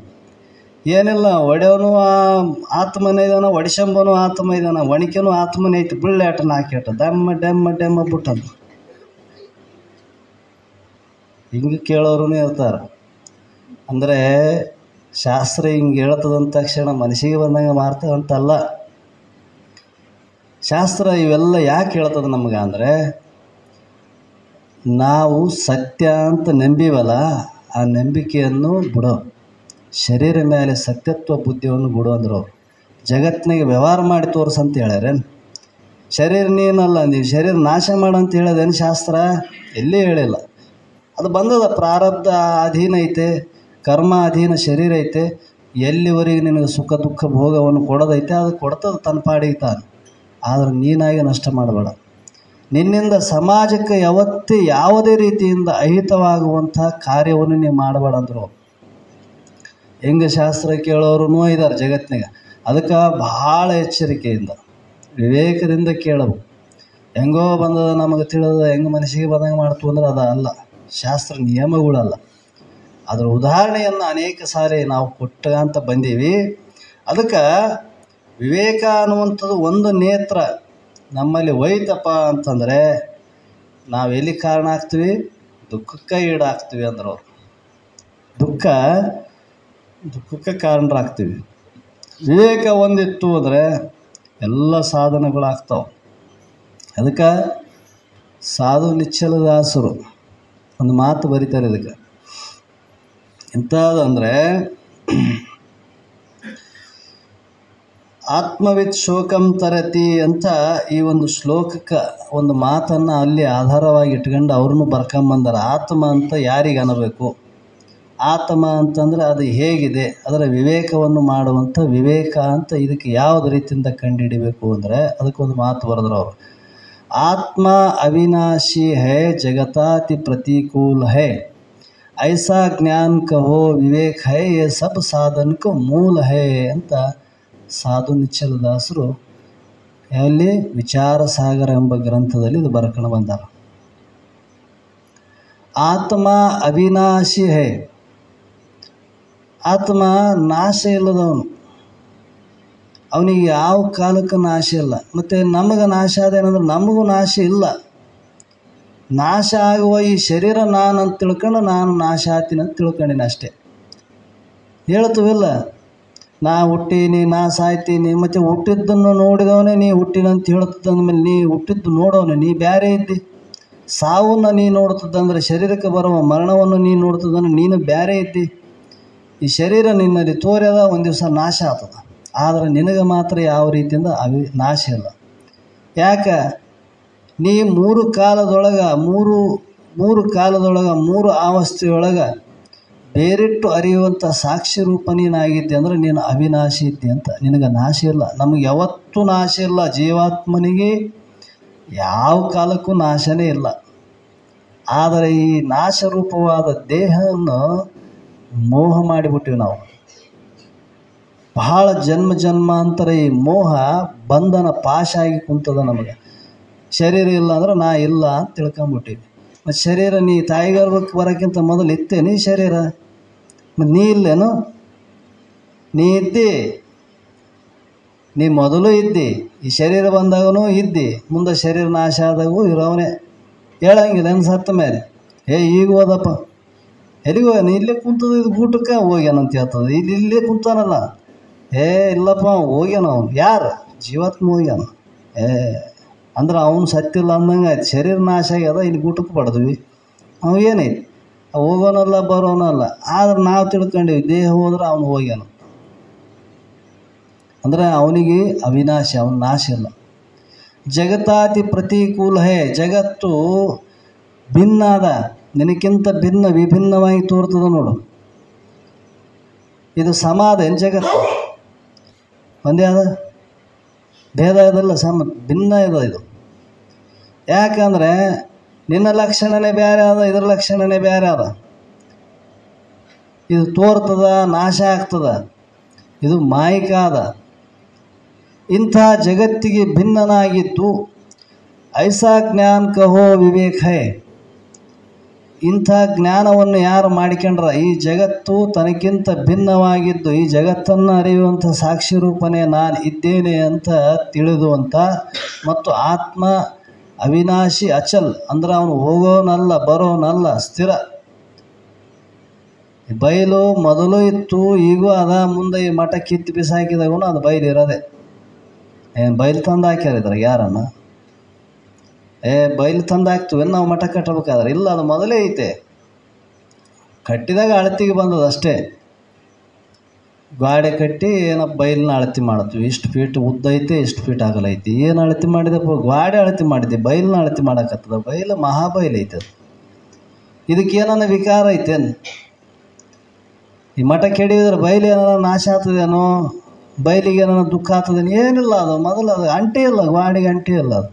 ಏನಿಲ್ಲ, ಒಡೆಯವನು ಆತ್ಮನೇ ಇದ್ದಾನ, ಒಡಿಶಂಬನು ಆತ್ಮ ಇದ್ದಾನ, ಒಣಕೆನೂ ಆತ್ಮನೇ ಐತಿ, ಬುಳ್ಳೆಟ ನಾಕೆಟ ಡೆಮ್ಮ ಬಿಟ್ಟಂತ. ಹಿಂಗೆ ಕೇಳೋರು ಇರ್ತಾರೆ. ಅಂದರೆ ಶಾಸ್ತ್ರ ಹಿಂಗೆ ಹೇಳ್ತದಂದ ತಕ್ಷಣ ಮನಸ್ಸಿಗೆ ಬಂದಂಗೆ ಮಾಡ್ತದಂತಲ್ಲ. ಶಾಸ್ತ್ರ ಇವೆಲ್ಲ ಯಾಕೆ ಹೇಳ್ತದೆ ನಮ್ಗೆ ಅಂದರೆ, ನಾವು ಸತ್ಯ ಅಂತ ನಂಬಿವಲ್ಲ, ಆ ನಂಬಿಕೆಯನ್ನು ಬಿಡೋ, ಶರೀರ ಮೇಲೆ ಸತ್ಯತ್ವ ಬುದ್ಧಿಯನ್ನು ಬಿಡು ಅಂದರು ಅವರು. ಜಗತ್ತಿನಾಗೆ ವ್ಯವಹಾರ ಮಾಡಿ ತೋರಿಸಂತ ಹೇಳ್ಯಾರೇನು? ಶರೀರ ನೀನಲ್ಲ, ನೀವು ಶರೀರ ನಾಶ ಮಾಡಂತ ಹೇಳೋದೇನು ಶಾಸ್ತ್ರ? ಎಲ್ಲಿ ಹೇಳಿಲ್ಲ. ಅದು ಬಂದದ, ಪ್ರಾರಬ್ಧ ಅಧೀನ ಐತೆ, ಕರ್ಮ ಅಧೀನ ಶರೀರ ಐತೆ. ಎಲ್ಲಿವರೆಗೆ ನಿನಗೆ ಸುಖ ದುಃಖ ಭೋಗವನ್ನು ಕೊಡೋದೈತೆ ಅದು ಕೊಡ್ತದೆ ತನ್ನ ಪಾಡಿಗೆ ತಾನು. ಆದರೆ ನೀನಾಗಿ ನಷ್ಟ ಮಾಡಬೇಡ. ನಿನ್ನಿಂದ ಸಮಾಜಕ್ಕೆ ಯಾವತ್ತೇ ಯಾವುದೇ ರೀತಿಯಿಂದ ಅಹಿತವಾಗುವಂಥ ಕಾರ್ಯವನ್ನು ನೀವು ಮಾಡಬೇಡ ಅಂದರು. ಹೆಂಗೆ ಶಾಸ್ತ್ರ ಕೇಳೋರು ಇದ್ದಾರೆ ಜಗತ್ತಿನಾಗ. ಅದಕ್ಕೆ ಭಾಳ ಎಚ್ಚರಿಕೆಯಿಂದ ವಿವೇಕದಿಂದ ಕೇಳಬೇಕು. ಹೆಂಗೋ ಬಂದದ ನಮಗೆ ತಿಳಿದ ಹೆಂಗೆ ಮನಸ್ಸಿಗೆ ಬಂದಂಗೆ ಮಾಡ್ತು ಅಂದ್ರೆ ಅದು ಅಲ್ಲ, ಶಾಸ್ತ್ರ ನಿಯಮಗಳಲ್ಲ. ಅದರ ಉದಾಹರಣೆಯನ್ನು ಅನೇಕ ಸಾರಿ ನಾವು ಕೊಟ್ಟಂತ ಬಂದೀವಿ. ಅದಕ್ಕೆ ವಿವೇಕ ಅನ್ನುವಂಥದ್ದು ಒಂದು ನೇತ್ರ ನಮ್ಮಲ್ಲಿ ಹೋಯ್ತಪ್ಪ ಅಂತಂದರೆ ನಾವು ಎಲ್ಲಿ ಕಾರಣ ಆಗ್ತೀವಿ? ದುಃಖಕ್ಕೆ ಈಡಾಗ್ತೀವಿ ಅಂದ್ರೆ ಅವರು ದುಃಖಕ್ಕೆ ಕಾರಣರಾಗ್ತೀವಿ. ವಿವೇಕ ಒಂದಿತ್ತು ಅಂದರೆ ಎಲ್ಲ ಸಾಧನಗಳಾಗ್ತಾವೆ. ಅದಕ್ಕೆ ಸಾಧು ನಿಶ್ಚಲದಾಸರು ಒಂದು ಮಾತು ಬರೀತಾರೆ ಇದಕ್ಕೆ. ಎಂಥದಂದರೆ, ಆತ್ಮವಿತ್ ಶೋಕಂ ತರತಿ ಅಂತ ಈ ಒಂದು ಶ್ಲೋಕಕ್ಕೆ ಒಂದು ಮಾತನ್ನು ಅಲ್ಲಿ ಆಧಾರವಾಗಿ ಇಟ್ಕೊಂಡು ಅವ್ರನ್ನೂ ಬರ್ಕೊಂಬಂದಾರ. ಆತ್ಮ ಅಂತ ಯಾರಿಗೆ ಅನ್ನಬೇಕು? ಆತ್ಮ ಅಂತಂದರೆ ಅದು ಹೇಗಿದೆ, ಅದರ ವಿವೇಕವನ್ನು ಮಾಡುವಂಥ ವಿವೇಕ ಅಂತ ಇದಕ್ಕೆ ಯಾವ್ದು ರೀತಿಯಿಂದ ಕಂಡುಹಿಡಿಬೇಕು ಅಂದರೆ ಅದಕ್ಕೊಂದು ಮಾತು ಬರೆದ್ರು ಅವರು. ಆತ್ಮ ಅವಿನಾಶಿ ಹೈ ಜಗತಾತಿ ಪ್ರತಿಕೂಲ ಹೈ, ಐಸಾ ಜ್ಞಾನ ಕಹೋ ವಿವೇಕ ಹೈ, ಯೇ ಸಬ್ ಸಾಧನಕ್ಕೆ ಮೂಲ ಹೈ ಅಂತ ಸಾಧು ನಿಶ್ಚಲದಾಸರು ಎಲ್ಲಿ ವಿಚಾರ ಸಾಗರ ಎಂಬ ಗ್ರಂಥದಲ್ಲಿ ಇದು ಬರ್ಕೊಂಡು ಬಂದಾರ. ಆತ್ಮ ಅವಿನಾಶಿ ಹೈ, ಆತ್ಮ ನಾಶ ಇಲ್ಲದವನು, ಅವನಿಗೆ ಯಾವ ಕಾಲಕ್ಕೆ ನಾಶ ಇಲ್ಲ. ಮತ್ತು ನಮಗೆ ನಾಶ ಅದೇನಂದ್ರೆ ನಮಗೂ ನಾಶ ಇಲ್ಲ. ನಾಶ ಆಗುವ ಈ ಶರೀರ ನಾನು ಅಂತ ತಿಳ್ಕೊಂಡು ನಾನು ನಾಶ ಆಗ್ತೀನಿ ಅಂತ ತಿಳ್ಕೊಂಡಿನಿ ಅಷ್ಟೇ. ಹೇಳ್ತೀವಿಲ್ಲ, ನಾ ಹುಟ್ಟೀನಿ, ನಾ ಸಾಯ್ತೀನಿ. ಮತ್ತು ಹುಟ್ಟಿದ್ದನ್ನು ನೋಡಿದವನೇ ನೀ ಹುಟ್ಟಿನಂತ ಹೇಳ್ತದಂದ್ಮೇಲೆ ನೀ ಹುಟ್ಟಿದ್ದು ನೋಡೋನು, ನೀ ಬೇರೆ ಇದ್ದಿ. ಸಾವನ್ನು ನೀ ನೋಡ್ತದಂದ್ರೆ, ಶರೀರಕ್ಕೆ ಬರುವ ಮರಣವನ್ನು ನೀ ನೋಡ್ತದಂದ್ರೆ ನೀನು ಬೇರೆ ಇದ್ದಿ. ಈ ಶರೀರ ನಿನ್ನಲ್ಲಿ ತೋರ್ಯದ, ಒಂದು ದಿವಸ ನಾಶ ಆಗ್ತದೆ. ಆದರೆ ನಿನಗೆ ಮಾತ್ರ ಯಾವ ರೀತಿಯಿಂದ ನಾಶ ಇಲ್ಲ. ಯಾಕೆ? ನೀ ಮೂರು ಕಾಲದೊಳಗೆ ಮೂರು ಅವಸ್ಥೆಯೊಳಗೆ ಬೇರಿಟ್ಟು ಅರಿಯುವಂಥ ಸಾಕ್ಷಿ ರೂಪ ನೀನಾಗಿದ್ದೆ ಅಂದರೆ ನೀನು ಅವಿನಾಶಿ ಇದ್ದೆ ಅಂತ. ನಿನಗೆ ನಾಶ ಇಲ್ಲ. ನಮಗೆ ಯಾವತ್ತೂ ನಾಶ ಇಲ್ಲ. ಜೀವಾತ್ಮನಿಗೆ ಯಾವ ಕಾಲಕ್ಕೂ ನಾಶನೇ ಇಲ್ಲ. ಆದರೆ ಈ ನಾಶರೂಪವಾದ ದೇಹವನ್ನು ಮೋಹ ಮಾಡಿಬಿಟ್ಟಿವಿ ನಾವು. ಬಹಳ ಜನ್ಮಾಂತರ ಈ ಮೋಹ ಬಂಧನ ಪಾಶ ಆಗಿ ಕುಂತದ ನಮಗೆ. ಶರೀರ ಇಲ್ಲ ಅಂದ್ರೆ ನಾ ಇಲ್ಲ ಅಂತ ತಿಳ್ಕೊಂಬಿಟ್ಟಿವಿ. ಮತ್ತು ಶರೀರ ನೀ ತಾಯಿಗರ್ಭಕ್ಕೆ ಬರೋಕ್ಕಿಂತ ಮೊದಲು ಇತ್ತೇ ನೀ ಶರೀರ? ಮತ್ತು ನೀ ಇಲ್ಲೇನು? ನೀ ಇದ್ದಿ, ನೀ ಮೊದಲು ಇದ್ದಿ, ಈ ಶರೀರ ಬಂದಾಗೂ ಇದ್ದಿ, ಮುಂದೆ ಶರೀರ ನಾಶ ಆದಾಗೂ ಇರೋವನೇ. ಹೇಳಂಗಿಲ್ಲ ಏನು ಸತ್ತ ಮೇಲೆ ಈಗ ಹೋದಪ್ಪ ಎಲ್ಲಿಗೆ ಹೋಗ್ಯಾನ? ಇಲ್ಲೇ ಕುಂತದ, ಇದು ಊಟಕ್ಕೆ ಹೋಗ್ಯಾನಂತ ಹೇಳ್ತದೆ. ಇಲ್ಲೇ ಕುಂತಾನಲ್ಲ, ಇಲ್ಲಪ್ಪ ಹೋಗ್ಯಾನ. ಅವನು ಯಾರು? ಜೀವಾತ್ಮ ಹೋಗ್ಯಾನ. ಅಂದ್ರೆ ಅವನು ಸತ್ತಿಲ್ಲ ಅಂದಂಗೆ ಆಯ್ತು. ಶರೀರ ನಾಶ ಆಗ್ಯದ, ಇಲ್ಲಿ ಊಟಕ್ಕೆ ಪಡೆದ್ವಿ. ಅವ ಏನೈತಿ? ಹೋಗೋನಲ್ಲ ಬರೋನಲ್ಲ. ಆದ್ರೆ ನಾವು ತಿಳ್ಕೊಂಡೀವಿ ದೇಹ ಹೋದ್ರೆ ಅವನು ಹೋಗ್ಯಾನ ಅಂದರೆ ಅವನಿಗೆ ಅವಿನಾಶಿ, ಅವನ ನಾಶ ಇಲ್ಲ. ಜಗತ್ತಾತಿ ಪ್ರತಿಕೂಲ ಹೇ, ಜಗತ್ತು ಭಿನ್ನಾದ, ನಿನಕ್ಕಿಂತ ವಿಭಿನ್ನವಾಗಿ ತೋರ್ತದ ನೋಡು. ಇದು ಸಮಾಧ ಏನು? ಜಗತ್ತು ಒಂದೇ ಅದ, ಭೇದ ಇದಲ್ಲ, ಭಿನ್ನ ಇದು. ಯಾಕಂದರೆ ನಿನ್ನ ಲಕ್ಷಣನೇ ಬೇರೆ ಅದ, ಇದರ ಲಕ್ಷಣನೇ ಬೇರೆ ಅದ. ಇದು ತೋರ್ತದ, ನಾಶ ಆಗ್ತದ. ಇದು ಮಾಯಿಕ ಅದ. ಇಂಥ ಜಗತ್ತಿಗೆ ಭಿನ್ನನಾಗಿದ್ದು ಐಸಾ ಜ್ಞಾನ ಕಹೋ ವಿವೇಕ ಹೈ. ಇಂಥ ಜ್ಞಾನವನ್ನು ಯಾರು ಮಾಡಿಕೊಂಡ್ರ, ಈ ಜಗತ್ತು ತನಕ್ಕಿಂತ ಭಿನ್ನವಾಗಿದ್ದು ಈ ಜಗತ್ತನ್ನು ಅರಿಯುವಂಥ ಸಾಕ್ಷಿ ರೂಪನೇ ನಾನು ಇದ್ದೇನೆ ಅಂತ ತಿಳಿದುವಂಥ, ಮತ್ತು ಆತ್ಮ ಅವಿನಾಶಿ ಅಚಲ್ ಅಂದ್ರೆ ಅವನು ಹೋಗೋನಲ್ಲ ಬರೋನಲ್ಲ, ಸ್ಥಿರ. ಬಯಲು ಮೊದಲು ಇತ್ತು, ಈಗೂ ಅದ, ಮುಂದೆ ಈ ಮಠ ಕಿತ್ತು ಬಿಸಾಕಿದಾಗೂ ಅದು ಬಯಲು ಇರೋದೆ. ಬಯಲು ತಂದು ಹಾಕ್ಯಾರಿದ್ರೆ ಯಾರನ್ನ? ಬಯಲು ತಂದು ಹಾಕ್ತೀವಿ ನಾವು ಮಠ ಕಟ್ಟಬೇಕಾದ್ರೆ? ಇಲ್ಲ, ಅದು ಮೊದಲೇ ಐತೆ. ಕಟ್ಟಿದಾಗ ಅಳತಿಗೆ ಬಂದದಷ್ಟೇ. ಗಾಡಿ ಕಟ್ಟಿ ಏನಪ್ಪ ಬೈಲನ್ನ ಅಳತೆ ಮಾಡ್ತೀವಿ, ಇಷ್ಟು ಫೀಟ್ ಉದ್ದ ಐತೆ, ಇಷ್ಟು ಫೀಟ್ ಅಗಲ ಐತಿ. ಏನು ಅಳತೆ ಮಾಡಿದಪ್ಪ? ಗಾಡಿ ಅಳತೆ ಮಾಡಿದ್ದೆ, ಬೈಲನ್ನ ಅಳತೆ ಮಾಡಕತ್ತದ. ಬೈಲು ಮಹಾಬೈಲ್ ಐತೆ. ಅದು ಇದಕ್ಕೆ ಏನಾನ ವಿಕಾರ ಐತೇನು? ಈ ಮಠ ಕೆಡಿದ್ರೆ ಬೈಲು ಏನಾರ ನಾಶ ಆಗ್ತದೇನೋ, ಬೈಲಿಗೆ ಏನಾರ ದುಃಖ ಆಗ್ತದೇನೋ? ಏನಿಲ್ಲ. ಅದು ಮೊದಲು ಅದು ಅಂಟೇ ಇಲ್ಲ, ಗಾಡಿಗೆ ಅಂಟೇ ಇಲ್ಲ. ಅದು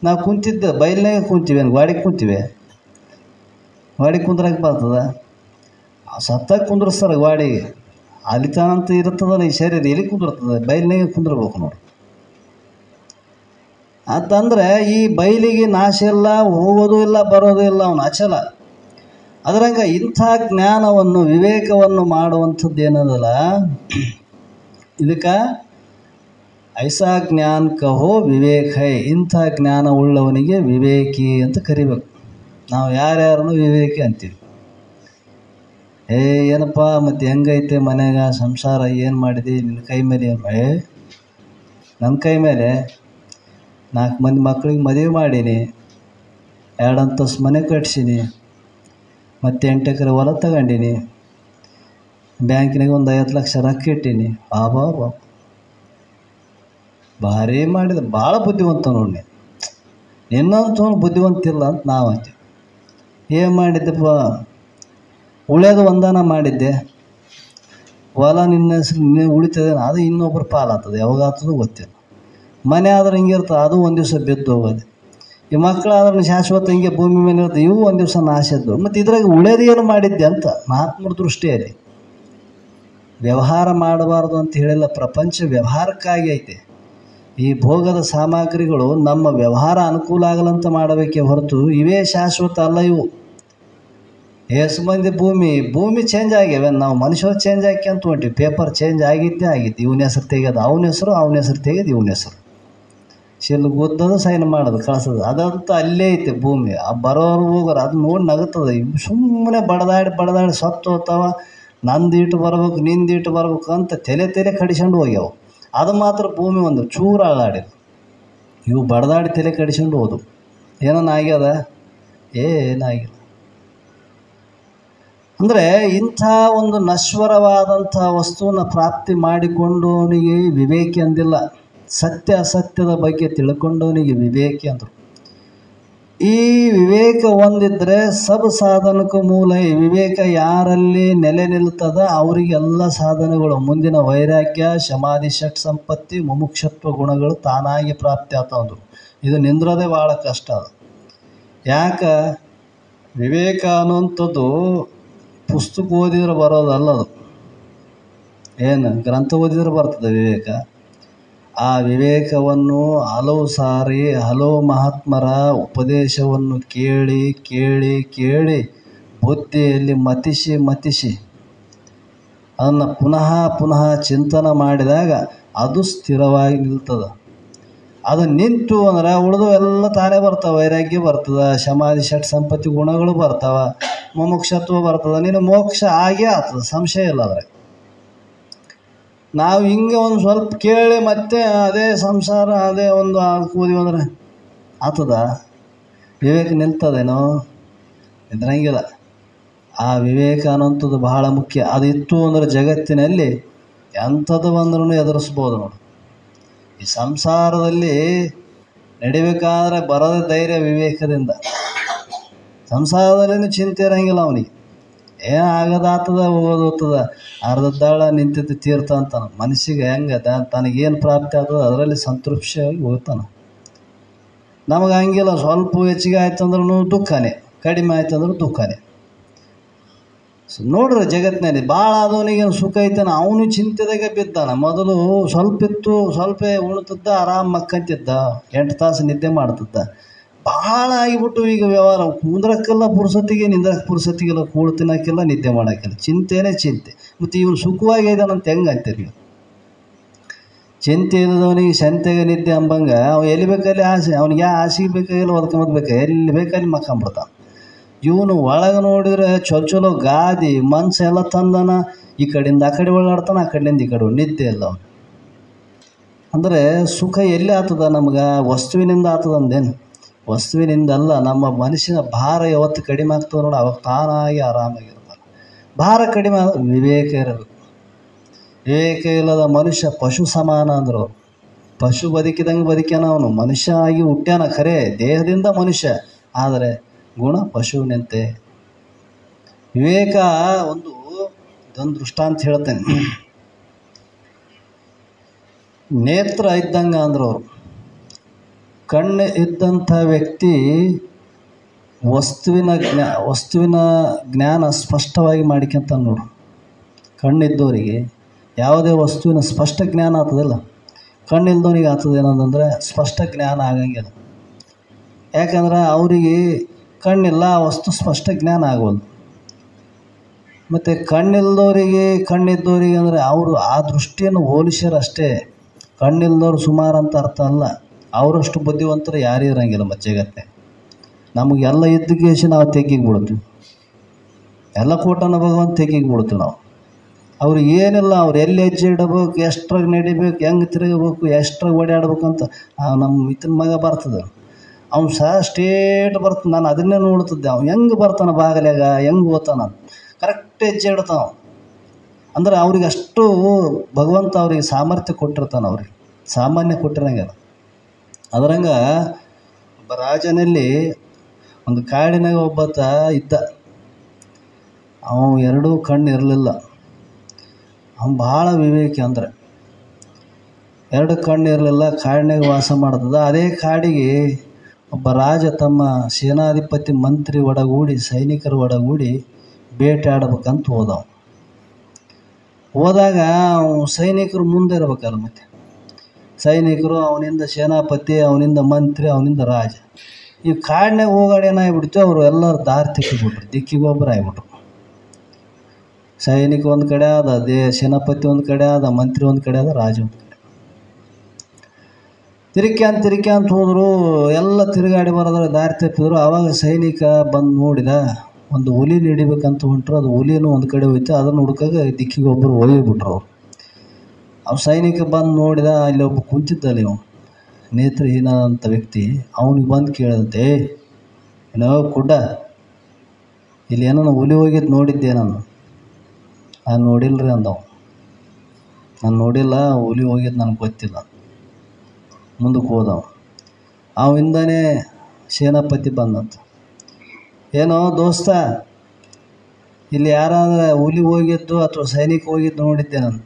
ನಾವು ಕುಂತಿದ್ದೆ ಬೈಲ್ನಾಗೆ ಕುಂತೀವಿ, ಏನು ಗಾಡಿಗೆ ಕುಂತೀವಿ? ಗಾಡಿಗೆ ಕುಂದ್ರಕ್ಕೆ ಬರ್ತದ? ಸತ್ತಾಗ ಕುಂದ್ರಸ್ತಾರೆ ಗಾಡಿಗೆ. ಅಲ್ಲಿ ತಾನಂತ ಇರ್ತದಲ್ಲ ಈ ಶರೀರ, ಎಲ್ಲಿ ಕುಂದಿರ್ತದೆ? ಬೈಲಿನಾಗೆ ಕುಂದ್ರಬೇಕು ನೋಡಿ. ಅಂತಂದರೆ ಈ ಬೈಲಿಗೆ ನಾಶ ಇಲ್ಲ, ಹೋಗೋದು ಇಲ್ಲ, ಬರೋದು ಇಲ್ಲ, ಅವನು ಅಚಲ. ಅದರಂಗೆ ಇಂಥ ಜ್ಞಾನವನ್ನು, ವಿವೇಕವನ್ನು ಮಾಡುವಂಥದ್ದು ಏನದಲ್ಲ, ಇದಕ್ಕೆ ಐಸಾ ಜ್ಞಾನ ಕಹೋ ವಿವೇಕ ಹೈ. ಇಂಥ ಜ್ಞಾನ ಉಳ್ಳವನಿಗೆ ವಿವೇಕಿ ಅಂತ ಕರಿಬೇಕು. ನಾವು ಯಾರ್ಯಾರನ್ನು ವಿವೇಕಿ ಅಂತೀವಿ. ಏನಪ್ಪ ಮತ್ತು ಹೆಂಗೈತೆ ಮನ್ಯಾಗ ಸಂಸಾರ, ಏನು ಮಾಡಿದೆ ನಿನ್ನ ಕೈ ಮೇಲೆ? ನನ್ನ ಕೈ ಮೇಲೆ 4 ಮಂದಿ ಮಕ್ಳಿಗೆ ಮದುವೆ ಮಾಡೀನಿ, 2 ಅಂತಸ್ತು ಮನೆ ಕಟ್ಸೀನಿ, ಮತ್ತು 8 ಎಕರೆ ಹೊಲ ತಗೊಂಡೀನಿ, ಬ್ಯಾಂಕಿನಾಗ ಒಂದು 50 ಲಕ್ಷ ರೊಕ್ಕ ಇಟ್ಟೀನಿ. ಬಾಬಾ ಭಾರಿ ಮಾಡಿದೆ, ಭಾಳ ಬುದ್ಧಿವಂತ ನೋಡಿ. ನಿನ್ನಂತೂ ಬುದ್ಧಿವಂತಿಲ್ಲ ಅಂತ ನಾವು ಅಂತೀವಿ. ಏನು ಮಾಡಿದ್ದೆಪ್ಪ? ಉಳಿಯೋದು ಒಂದಾನ ಮಾಡಿದ್ದೆ, ಹೊಲ ನಿನ್ನ ಹೆಸರು ಉಳಿತದೆ, ಅದು ಇನ್ನೊಬ್ಬರು ಪಾಲಾಗ್ತದೆ, ಯಾವಾಗ ಆಗ್ತದೋ ಗೊತ್ತಿಲ್ಲ. ಮನೆ ಆದ್ರೆ ಹಿಂಗೆ ಇರ್ತದೆ, ಅದು ಒಂದು ದಿವಸ ಬಿದ್ದು ಹೋಗೋದು. ಈ ಮಕ್ಕಳಾದ್ರೆ ಶಾಶ್ವತ ಹಿಂಗೆ ಭೂಮಿ ಮೇಲೆ ಇರ್ತದೆ, ಇವು ಒಂದು ದಿವಸ ನಾಶ ಇದ್ದವು. ಮತ್ತು ಇದ್ರಾಗ ಉಳಿಯೋದು ಏನು ಮಾಡಿದ್ದೆ ಅಂತ ಮಹಾತ್ಮರ ದೃಷ್ಟಿಯಲ್ಲಿ. ವ್ಯವಹಾರ ಮಾಡಬಾರ್ದು ಅಂತ ಹೇಳಿಲ್ಲ, ಪ್ರಪಂಚ ವ್ಯವಹಾರಕ್ಕಾಗಿ ಐತೆ. ಈ ಭೋಗದ ಸಾಮಗ್ರಿಗಳು ನಮ್ಮ ವ್ಯವಹಾರ ಅನುಕೂಲ ಆಗಲಂತ ಮಾಡಬೇಕೇ ಹೊರತು ಇವೇ ಶಾಶ್ವತ ಅಲ್ಲ. ಇವು ಎಷ್ಟು ಮಂದಿ ಭೂಮಿ ಚೇಂಜ್ ಆಗ್ಯಾವೆ, ನಾವು ಮನುಷ್ಯರು ಚೇಂಜ್ ಆಕ್ಯಂತ ಹೊಂಟಿವಿ. ಪೇಪರ್ ಚೇಂಜ್ ಆಗಿದ್ದೇ ಇವನ ಹೆಸರು ತೆಗೆಯೋದು, ಅವನ ಹೆಸರು ತೆಗೆಯೋದು ಇವನ ಹೆಸರು, ಶಿಲ್ ಗುದ್ದೋದು, ಸೈನ್ ಮಾಡೋದು, ಕಳಿಸೋದು. ಅದಂತೂ ಅಲ್ಲೇ ಐತೆ ಭೂಮಿ. ಆ ಬರೋರು ಹೋಗೋರು ಅದು ನೋಡಿ ನಗುತ್ತದೆ. ಸುಮ್ಮನೆ ಬಡದಾಡಿ ಸತ್ತು ಹೋಗ್ತಾವ. ನಂದು ಬರ್ಬೇಕು, ನಿಂದು ಬರ್ಬೇಕು ಅಂತ ತಲೆ ಕಡಿಸ್ಕೊಂಡು ಹೋಗ್ಯಾವ. ಅದು ಮಾತ್ರ ಭೂಮಿ ಒಂದು ಚೂರು ಅಳ್ಳಾಡಿದ. ಇವು ಬಡದಾಡಿ ತಲೆ ಕಡಿಸ್ಕೊಂಡು ಹೋದು. ಏನನ್ನ ಆಗ್ಯದ? ಏನಾಗಿಲ್ಲ. ಅಂದರೆ ಇಂಥ ಒಂದು ನಶ್ವರವಾದಂಥ ವಸ್ತುವನ್ನು ಪ್ರಾಪ್ತಿ ಮಾಡಿಕೊಂಡವನಿಗೆ ವಿವೇಕಿ ಅಂದಿಲ್ಲ, ಸತ್ಯ ಅಸತ್ಯದ ಬಗ್ಗೆ ತಿಳ್ಕೊಂಡವನಿಗೆ ವಿವೇಕಿ ಅಂದರು. ಈ ವಿವೇಕ ಹೊಂದಿದ್ರೆ ಸಬ್ ಸಾಧನಕ್ಕೂ ಮೂಲ. ಈ ವಿವೇಕ ಯಾರಲ್ಲಿ ನೆಲೆ ನಿಲ್ತದ ಅವರಿಗೆಲ್ಲ ಸಾಧನೆಗಳು, ಮುಂದಿನ ವೈರಾಗ್ಯ, ಸಮಾಧಿ, ಷಟ್ ಸಂಪತ್ತಿ, ಮುಮುಕ್ಷತ್ವ ಗುಣಗಳು ತಾನಾಗಿ ಪ್ರಾಪ್ತಿ ಆಗ್ತಾವಂದ್ರು. ಇದು ನಿಂದ್ರದೇ ಭಾಳ ಕಷ್ಟ. ಅದು ಯಾಕೆ? ವಿವೇಕ ಅನ್ನುವಂಥದ್ದು ಪುಸ್ತಕ ಓದಿದ್ರೆ ಬರೋದಲ್ಲದು. ಏನು ಗ್ರಂಥ ಓದಿದ್ರೆ ಬರ್ತದೆ ವಿವೇಕ? ಆ ವಿವೇಕವನ್ನು ಹಲವು ಸಾರಿ ಹಲವು ಮಹಾತ್ಮರ ಉಪದೇಶವನ್ನು ಕೇಳಿ ಬುದ್ಧಿಯಲ್ಲಿ ಮತಿಸಿ ಅದನ್ನು ಪುನಃ ಚಿಂತನೆ ಮಾಡಿದಾಗ ಅದು ಸ್ಥಿರವಾಗಿ ನಿಲ್ತದೆ. ಅದು ನಿಂತು ಅಂದ್ರೆ ಉಳಿದು ಎಲ್ಲ ತಾನೇ ಬರ್ತಾವೆ. ವೈರಾಗ್ಯ ಬರ್ತದೆ, ಸಮಾಧಿ, ಷಟ್ ಸಂಪತ್ತಿ ಗುಣಗಳು ಬರ್ತಾವೆ, ಮುಮುಕ್ಷತ್ವ ಬರ್ತದೆ, ನೀನು ಮೋಕ್ಷ ಆಗೇ ಆಗ್ತದೆ, ಸಂಶಯ ಇಲ್ಲ. ಆದರೆ ನಾವು ಹಿಂಗೆ ಒಂದು ಸ್ವಲ್ಪ ಕೇಳಿ ಮತ್ತೆ ಅದೇ ಸಂಸಾರ, ಅದೇ ಒಂದು ಕೂದಿವಿ ಅಂದ್ರೆ ಆಗ್ತದ? ವಿವೇಕ ನಿಲ್ತದೇನೋ? ಇದ್ರಂಗಿಲ್ಲ. ಆ ವಿವೇಕ ಅನ್ನೋಂಥದ್ದು ಬಹಳ ಮುಖ್ಯ. ಅದು ಇತ್ತು ಅಂದ್ರೆ ಜಗತ್ತಿನಲ್ಲಿ ಎಂಥದ್ದು ಬಂದ್ರೂ ಎದುರಿಸ್ಬೋದು ನೋಡಿ. ಈ ಸಂಸಾರದಲ್ಲಿ ನಡಿಬೇಕಾದ್ರೆ ಬರೋದೇ ಧೈರ್ಯ ವಿವೇಕದಿಂದ. ಸಂಸಾರದಲ್ಲಿನೂ ಚಿಂತೆ ಇರೋಂಗಿಲ್ಲ ಅವನಿಗೆ. ಆಗದಾಗ್ತದ, ಹೋಗೋದು ಹೋಗ್ತದ, ಅರ್ಧದ್ದಾಳ ನಿಂತಿದ್ದು ತೀರ್ಥ ಅಂತಾನೆ. ಮನಸ್ಸಿಗೆ ಹೆಂಗೆ ತನಗೇನು ಪ್ರಾಪ್ತಿ ಆಗ್ತದೆ ಅದರಲ್ಲಿ ಸಂತೃಪ್ತಿಯಾಗಿ ಹೋಗ್ತಾನೆ. ನಮಗೆ ಹಂಗಿಲ್ಲ, ಸ್ವಲ್ಪ ಹೆಚ್ಚಿಗೆ ಆಯ್ತು ಅಂದ್ರೂ ದುಃಖನೇ, ಕಡಿಮೆ ಆಯ್ತು ಅಂದ್ರೆ ದುಃಖನೇ. ನೋಡ್ರಿ ಜಗತ್ತಿನಲ್ಲಿ ಭಾಳ ಆದವನಿಗೇನು ಸುಖ ಐತಾನ, ಅವನು ಚಿಂತೆದಾಗೆ ಬಿದ್ದಾನ. ಮೊದಲು ಸ್ವಲ್ಪ ಇತ್ತು, ಸ್ವಲ್ಪ ಉಣ್ತಿದ್ದ, ಆರಾಮ್ ಮಕ್ಕಂತಿದ್ದ, 8 ತಾಸು ನಿದ್ದೆ ಮಾಡ್ತಿದ್ದ. ಭಾಳ ಆಗಿಬಿಟ್ಟು ಈಗ ವ್ಯವಹಾರ, ಕುಂದ್ರಕ್ಕೆಲ್ಲ ಪುರ್ಸೊತ್ತಿಗೆ, ನಿಂದ್ರಕ್ಕೆ ಪುರ್ಸೊತ್ತಿಗೆಲ್ಲ, ಕೂಳು ತಿನ್ನೋಕ್ಕೆಲ್ಲ, ನಿದ್ದೆ ಮಾಡೋಕ್ಕೆಲ್ಲ, ಚಿಂತೆನೇ ಚಿಂತೆ. ಮತ್ತು ಇವನು ಸುಖವಾಗಿ ಇದ್ದಾನಂತ ಹೆಂಗೆ ಅಂತೀರಿ? ಚಿಂತೆ ಇಲ್ಲದವನಿಗೆ ಸಂತೆಗೆ ನಿದ್ದೆ ಅಂಬಂಗೆ ಅವ ಎಲ್ಲಿ ಬೇಕಲ್ಲಿ ಆಸೆ, ಅವನಿಗೆ ಯಾವ ಆಸೆಗೆ ಬೇಕಾಗಿಲ್ಲ ಒದ್ಕೊಂಬದ್ಬೇಕು, ಎಲ್ಲಿ ಬೇಕಲ್ಲಿ ಮಕ್ಕಂಬಿಡ್ತಾನೆ. ಇವನು ಒಳಗೆ ನೋಡಿದ್ರೆ ಚೊಲೋ ಗಾದಿ ಮನ್ಸು ಎಲ್ಲ ತಂದನ, ಈ ಕಡೆಯಿಂದ ಆ ಕಡೆ ಓಡಾಡ್ತಾನೆ, ಆ ಕಡೆಯಿಂದ ಈ ಕಡೆ ನಿದ್ದೆ ಇಲ್ಲ ಅವನು. ಅಂದರೆ ಸುಖ ಎಲ್ಲಿ ಆಗ್ತದ ನಮ್ಗೆ? ವಸ್ತುವಿನಿಂದ ಆಗ್ತದ ಅಂದೇನು? ವಸ್ತುವಿನಿಂದಲ್ಲ. ನಮ್ಮ ಮನುಷ್ಯನ ಭಾರ ಯಾವತ್ತು ಕಡಿಮೆ ಆಗ್ತದೆ ನೋಡಿ, ಅವಾಗ ತಾನಾಗಿ ಆರಾಮಾಗಿರ್ತಾನೆ. ಭಾರ ಕಡಿಮೆ ವಿವೇಕ ಇರಬೇಕು. ವಿವೇಕ ಇಲ್ಲದ ಮನುಷ್ಯ ಪಶು ಸಮಾನ ಅಂದರು. ಪಶು ಬದುಕಿದಂಗೆ ಬದುಕ್ಯಾನ, ಅವನು ಮನುಷ್ಯ ಆಗಿ ಹುಟ್ಟ್ಯಾನ ಖರೆ, ದೇಹದಿಂದ ಮನುಷ್ಯ, ಆದರೆ ಗುಣ ಪಶುವಿನಂತೆ. ವಿವೇಕ ಇದೊಂದು ದೃಷ್ಟಾಂತ ಹೇಳ್ತೇನೆ. ನೇತ್ರ ಇದ್ದಂಗೆ ಅಂದರು ಅವರು. ಕಣ್ಣು ಇದ್ದಂಥ ವ್ಯಕ್ತಿ ವಸ್ತುವಿನ ಜ್ಞಾನ ಸ್ಪಷ್ಟವಾಗಿ ಮಾಡಿಕೊಂತ ನೋಡು. ಕಣ್ಣಿದ್ದವರಿಗೆ ಯಾವುದೇ ವಸ್ತುವಿನ ಸ್ಪಷ್ಟ ಜ್ಞಾನ ಆಗ್ತದಿಲ್ಲ. ಕಣ್ಣಿಲ್ದವನಿಗೆ ಆಗ್ತದೆ ಏನಂತಂದರೆ ಸ್ಪಷ್ಟ ಜ್ಞಾನ ಆಗಂಗಿಲ್ಲ. ಯಾಕಂದ್ರೆ ಅವರಿಗೆ ಕಣ್ಣಿಲ್ಲ, ಆ ವಸ್ತು ಸ್ಪಷ್ಟ ಜ್ಞಾನ ಆಗೋದು. ಮತ್ತು ಕಣ್ಣಿದ್ದವರಿಗೆ ಅಂದರೆ ಅವರು ಆ ದೃಷ್ಟಿಯನ್ನು ಹೋಲಿಸ್ಯಾರಷ್ಟೇ. ಕಣ್ಣಿಲ್ದವ್ರು ಸುಮಾರು ಅಂತ ಅರ್ಥ ಅಲ್ಲ. ಅವರಷ್ಟು ಬುದ್ಧಿವಂತರು ಯಾರೂ ಇರೋಂಗಿಲ್ಲ ಮತ್ತು ಜಗತ್ತೇ. ನಮಗೆಲ್ಲ ಇದ್ದಕ್ಕೇಸಿ ನಾವು ತೆಗಿಗೆ ಬಿಡ್ತೀವಿ, ಎಲ್ಲ ಕೂಟನ ಭಗವಂತ ತೆಗಿಗೆ ಬಿಡ್ತೀವಿ ನಾವು. ಅವ್ರಿಗೆ ಏನಿಲ್ಲ, ಅವ್ರು ಎಲ್ಲಿ ಹೆಜ್ಜೆ ಇಡಬೇಕು, ಎಷ್ಟ್ರಾಗ ನಡಿಬೇಕು, ಹೆಂಗೆ ತಿರುಗಬೇಕು, ಎಷ್ಟ್ರಾಗ ಓಡಾಡ್ಬೇಕಂತ. ನಮ್ಮ ಇತನ ಮಗ ಬರ್ತದೆ, ಅವ್ನು ಸಹ ಸ್ಟೇಟ್ ಬರ್ತದೆ. ನಾನು ಅದನ್ನೇ ನೋಡ್ತಿದ್ದೆ, ಅವ್ನು ಹೆಂಗೆ ಬರ್ತಾನೆ ಬಾಗಲ್ಯಾಗ, ಹೆಂಗೆ ಓದ್ತಾನ, ಕರೆಕ್ಟ್ ಹೆಜ್ಜೆ ಇಡ್ತಾನ. ಅಂದ್ರೆ ಅವ್ರಿಗೆ ಅಷ್ಟು ಭಗವಂತ ಅವ್ರಿಗೆ ಸಾಮರ್ಥ್ಯ ಕೊಟ್ಟಿರ್ತಾನೆ, ಅವ್ರಿಗೆ ಸಾಮಾನ್ಯ ಕೊಟ್ಟಿರಂಗಿಲ್ಲ. ಅದರಂಗೆ ಒಬ್ಬ ರಾಜನಲ್ಲಿ ಒಂದು ಕಾಡಿನಾಗ ಒಬ್ಬತ್ತ ಇದ್ದ. ಅವನು ಎರಡೂ ಕಣ್ಣು ಇರಲಿಲ್ಲ. ಅವನು ಭಾಳ ವಿವೇಕಿ, ಅಂದರೆ ಎರಡು ಕಣ್ಣು ಇರಲಿಲ್ಲ, ಕಾಡಿನಾಗ ವಾಸ ಮಾಡ್ತದ. ಅದೇ ಕಾಡಿಗೆ ಒಬ್ಬ ರಾಜ ತಮ್ಮ ಸೇನಾಧಿಪತಿ ಮಂತ್ರಿ ಒಡಗೂಡಿ, ಸೈನಿಕರು ಒಡಗೂಡಿ ಬೇಟೆ ಆಡ್ಬೇಕಂತ ಹೋದಾಗ ಅವನು ಸೈನಿಕರು ಮುಂದೆ ಇರ್ಬೇಕಲ್ಲ. ಮತ್ತು ಸೈನಿಕರು, ಅವನಿಂದ ಸೇನಾಪತಿ, ಅವನಿಂದ ಮಂತ್ರಿ, ಅವನಿಂದ ರಾಜ. ಈ ಕಾಡಿನಾಗ ಹೋಗಾಡಿ ಏನಾಗ್ಬಿಡ್ತು, ಅವರು ಎಲ್ಲರೂ ದಾರಿ ತೆಕ್ಕಿಬಿಟ್ರು, ದಿಕ್ಕಿಗೊಬ್ಬರು ಆಗಿಬಿಟ್ರು. ಸೈನಿಕ ಒಂದು ಕಡೆ ಆದ, ಸೇನಾಪತಿ ಒಂದು ಕಡೆ ಆದ, ಮಂತ್ರಿ ಒಂದು ಕಡೆ ಆದ, ರಾಜ ಒಂದು ಕಡೆ. ತಿರ್ಕ್ಯಾಂತ ಹೋದರು. ಎಲ್ಲ ತಿರುಗಾಡಿ ಬರೋದ್ರೆ ದಾರಿ ತಪ್ಪಿದ್ರು. ಆವಾಗ ಸೈನಿಕ ಬಂದು ನೋಡಿದ, ಒಂದು ಹುಲಿ ಹಿಡಿಬೇಕಂತ ಹೊಂಟ್ರು. ಅದು ಹುಲಿನೂ ಒಂದು ಕಡೆ ಹೋಯ್ತು, ಅದನ್ನು ಹುಡ್ಕಾಗ ದಿಕ್ಕಿಗೊಬ್ಬರು ಹೋಗಿಬಿಟ್ರು ಅವರು. ಸೈನಿಕ ಬಂದು ನೋಡಿದ, ಅಲ್ಲಿ ಒಬ್ಬ ಕುಂತಿದ್ದಲ್ಲಿ ಇವ ನೇತ್ರಹೀನ ಅಂತ ವ್ಯಕ್ತಿ. ಅವನಿಗೆ ಬಂದು ಕೇಳಿದಂತೆ, ಏನೋ ಕುಡ್ಡ, ಇಲ್ಲಿ ಏನೋ ಹುಲಿ ಹೋಗಿದ್ದು ನೋಡಿದ್ದೆ ನಾನು ನೋಡಿಲ್ರಿ ಅಂದವು. ನಾನು ನೋಡಿಲ್ಲ, ಹುಲಿ ಹೋಗಿದ್ದು ನನಗೆ ಗೊತ್ತಿಲ್ಲ. ಮುಂದಕ್ಕೆ ಹೋದವ. ಅವಿಂದನೇ ಸೇನಾಪತಿ ಬಂದಂತ, ಏನೋ ದೋಸ್ತ, ಇಲ್ಲಿ ಯಾರಾದ್ರೆ ಹುಲಿ ಹೋಗಿದ್ದು ಅಥವಾ ಸೈನಿಕ ಹೋಗಿದ್ದು ನೋಡಿದ್ದೆ ನಾನು.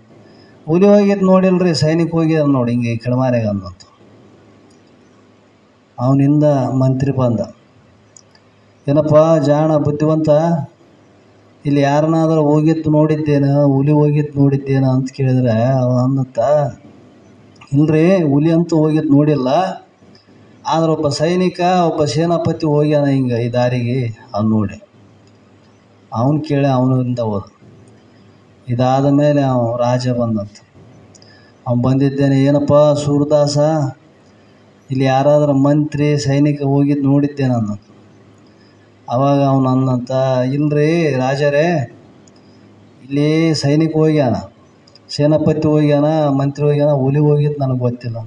ಹುಲಿ ಹೋಗಿದ್ದು ನೋಡಿಲ್ರಿ, ಸೈನಿಕ ಹೋಗಿದ್ದು ನೋಡಿ, ಹಿಂಗೆ ಈ ಕಡಿಮಾರೆಗ ಅಂದಂತ. ಅವನಿಂದ ಮಂತ್ರಿ ಬಂದ, ಏನಪ್ಪ ಜಾಣ ಬುದ್ಧಿವಂತ, ಇಲ್ಲಿ ಯಾರನ್ನಾದ್ರೂ ಹೋಗಿದ್ದು ನೋಡಿದ್ದೇನ, ಹುಲಿ ಹೋಗಿದ್ದು ನೋಡಿದ್ದೇನ ಅಂತ ಕೇಳಿದ್ರೆ ಅವ ಅನ್ನತ್ತ, ಇಲ್ರಿ ಹುಲಿ ಅಂತೂ ಹೋಗಿದ್ದು ನೋಡಿಲ್ಲ, ಆದ್ರೆ ಒಬ್ಬ ಸೈನಿಕ, ಒಬ್ಬ ಸೇನಾಪತಿ ಹೋಗ್ಯಾನ ಹಿಂಗೆ ಈ ದಾರಿಗೆ, ಅವ್ನು ನೋಡಿ. ಅವನು ಕೇಳಿ ಅವನಿಂದ ಹೋದ. ಇದಾದ ಮೇಲೆ ರಾಜ ಬಂದಂತ. ಅವನು ಬಂದಿದ್ದೇನೆ, ಏನಪ್ಪ ಸೂರದಾಸ, ಇಲ್ಲಿ ಯಾರಾದ್ರೂ ಮಂತ್ರಿ ಸೈನಿಕ ಹೋಗಿದ್ದು ನೋಡಿದ್ದೆ ನಾನು. ಅವಾಗ ಅವನು ಅನ್ನಂತ, ಇಲ್ರಿ ರಾಜರೇ, ಇಲ್ಲಿ ಸೈನಿಕ ಹೋಗ್ಯಾನ, ಸೇನಾಪತಿ ಹೋಗ್ಯಾನ, ಮಂತ್ರಿ ಹೋಗ್ಯಾನ, ಹುಲಿ ಹೋಗಿದ್ದು ನನಗೆ ಗೊತ್ತಿಲ್ಲ.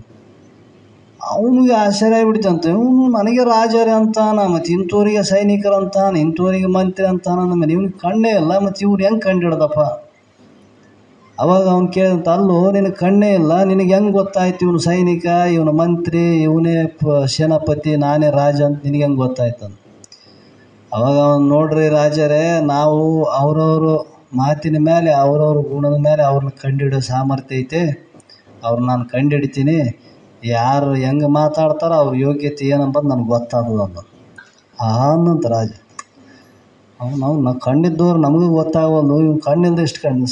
ಅವನಿಗೆ ಆಶ್ಚರ್ಯ ಆಗ್ಬಿಡ್ತಂತೆ, ಇವನು ನನಗೆ ರಾಜರೇ ಅಂತಾನ, ಮತ್ತು ಇಂಥವ್ರಿಗೆ ಸೈನಿಕರು ಅಂತಾನ, ಇಂಥವ್ರಿಗೆ ಮಂತ್ರಿ ಅಂತಾನ, ನಮಗೆ ಇವ್ನಿಗೆ ಕಣ್ಣೇ ಇಲ್ಲ, ಮತ್ತು ಇವ್ರು ಹೆಂಗೆ ಕಂಡು ಹಿಡ್ದಪ್ಪ. ಅವಾಗ ಅವ್ನು ಕೇಳಿದಂತ, ಅಲ್ಲೋ ನಿನಗೆ ಕಣ್ಣೇ ಇಲ್ಲ, ನಿನಗೆ ಹೆಂಗೆ ಗೊತ್ತಾಯ್ತು ಇವನು ಸೈನಿಕ, ಇವನು ಮಂತ್ರಿ, ಇವನೇ ಸೇನಾಪತಿ, ನಾನೇ ರಾಜ ಅಂತ ನಿನಗೆ ಹೆಂಗೆ ಗೊತ್ತಾಯ್ತಂತ. ಅವಾಗ ಅವನು, ನೋಡ್ರಿ ರಾಜರೇ, ನಾವು ಅವ್ರವ್ರ ಮಾತಿನ ಮೇಲೆ, ಅವ್ರವ್ರ ಗುಣದ ಮೇಲೆ ಅವ್ರನ್ನ ಕಂಡುಹಿಡೋ ಸಾಮರ್ಥ್ಯ ಐತೆ. ಅವ್ರನ್ನ ನಾನು ಕಂಡುಹಿಡಿತೀನಿ, ಯಾರು ಹೆಂಗೆ ಮಾತಾಡ್ತಾರೋ ಅವ್ರ ಯೋಗ್ಯತೆ ಏನಂಬದು ನನಗೆ ಗೊತ್ತಾಗ್ತದೆ ಅಂದ. ಅನ್ನಂತ ರಾಜ. ನಾವು ಕಣ್ಣಿದ್ದವ್ರು ನಮಗೂ ಗೊತ್ತಾಗವಲ್ದು, ಇವ್ನು ಕಣ್ಣಿಲ್ದ ಇಷ್ಟು ಕಣ್ಣು.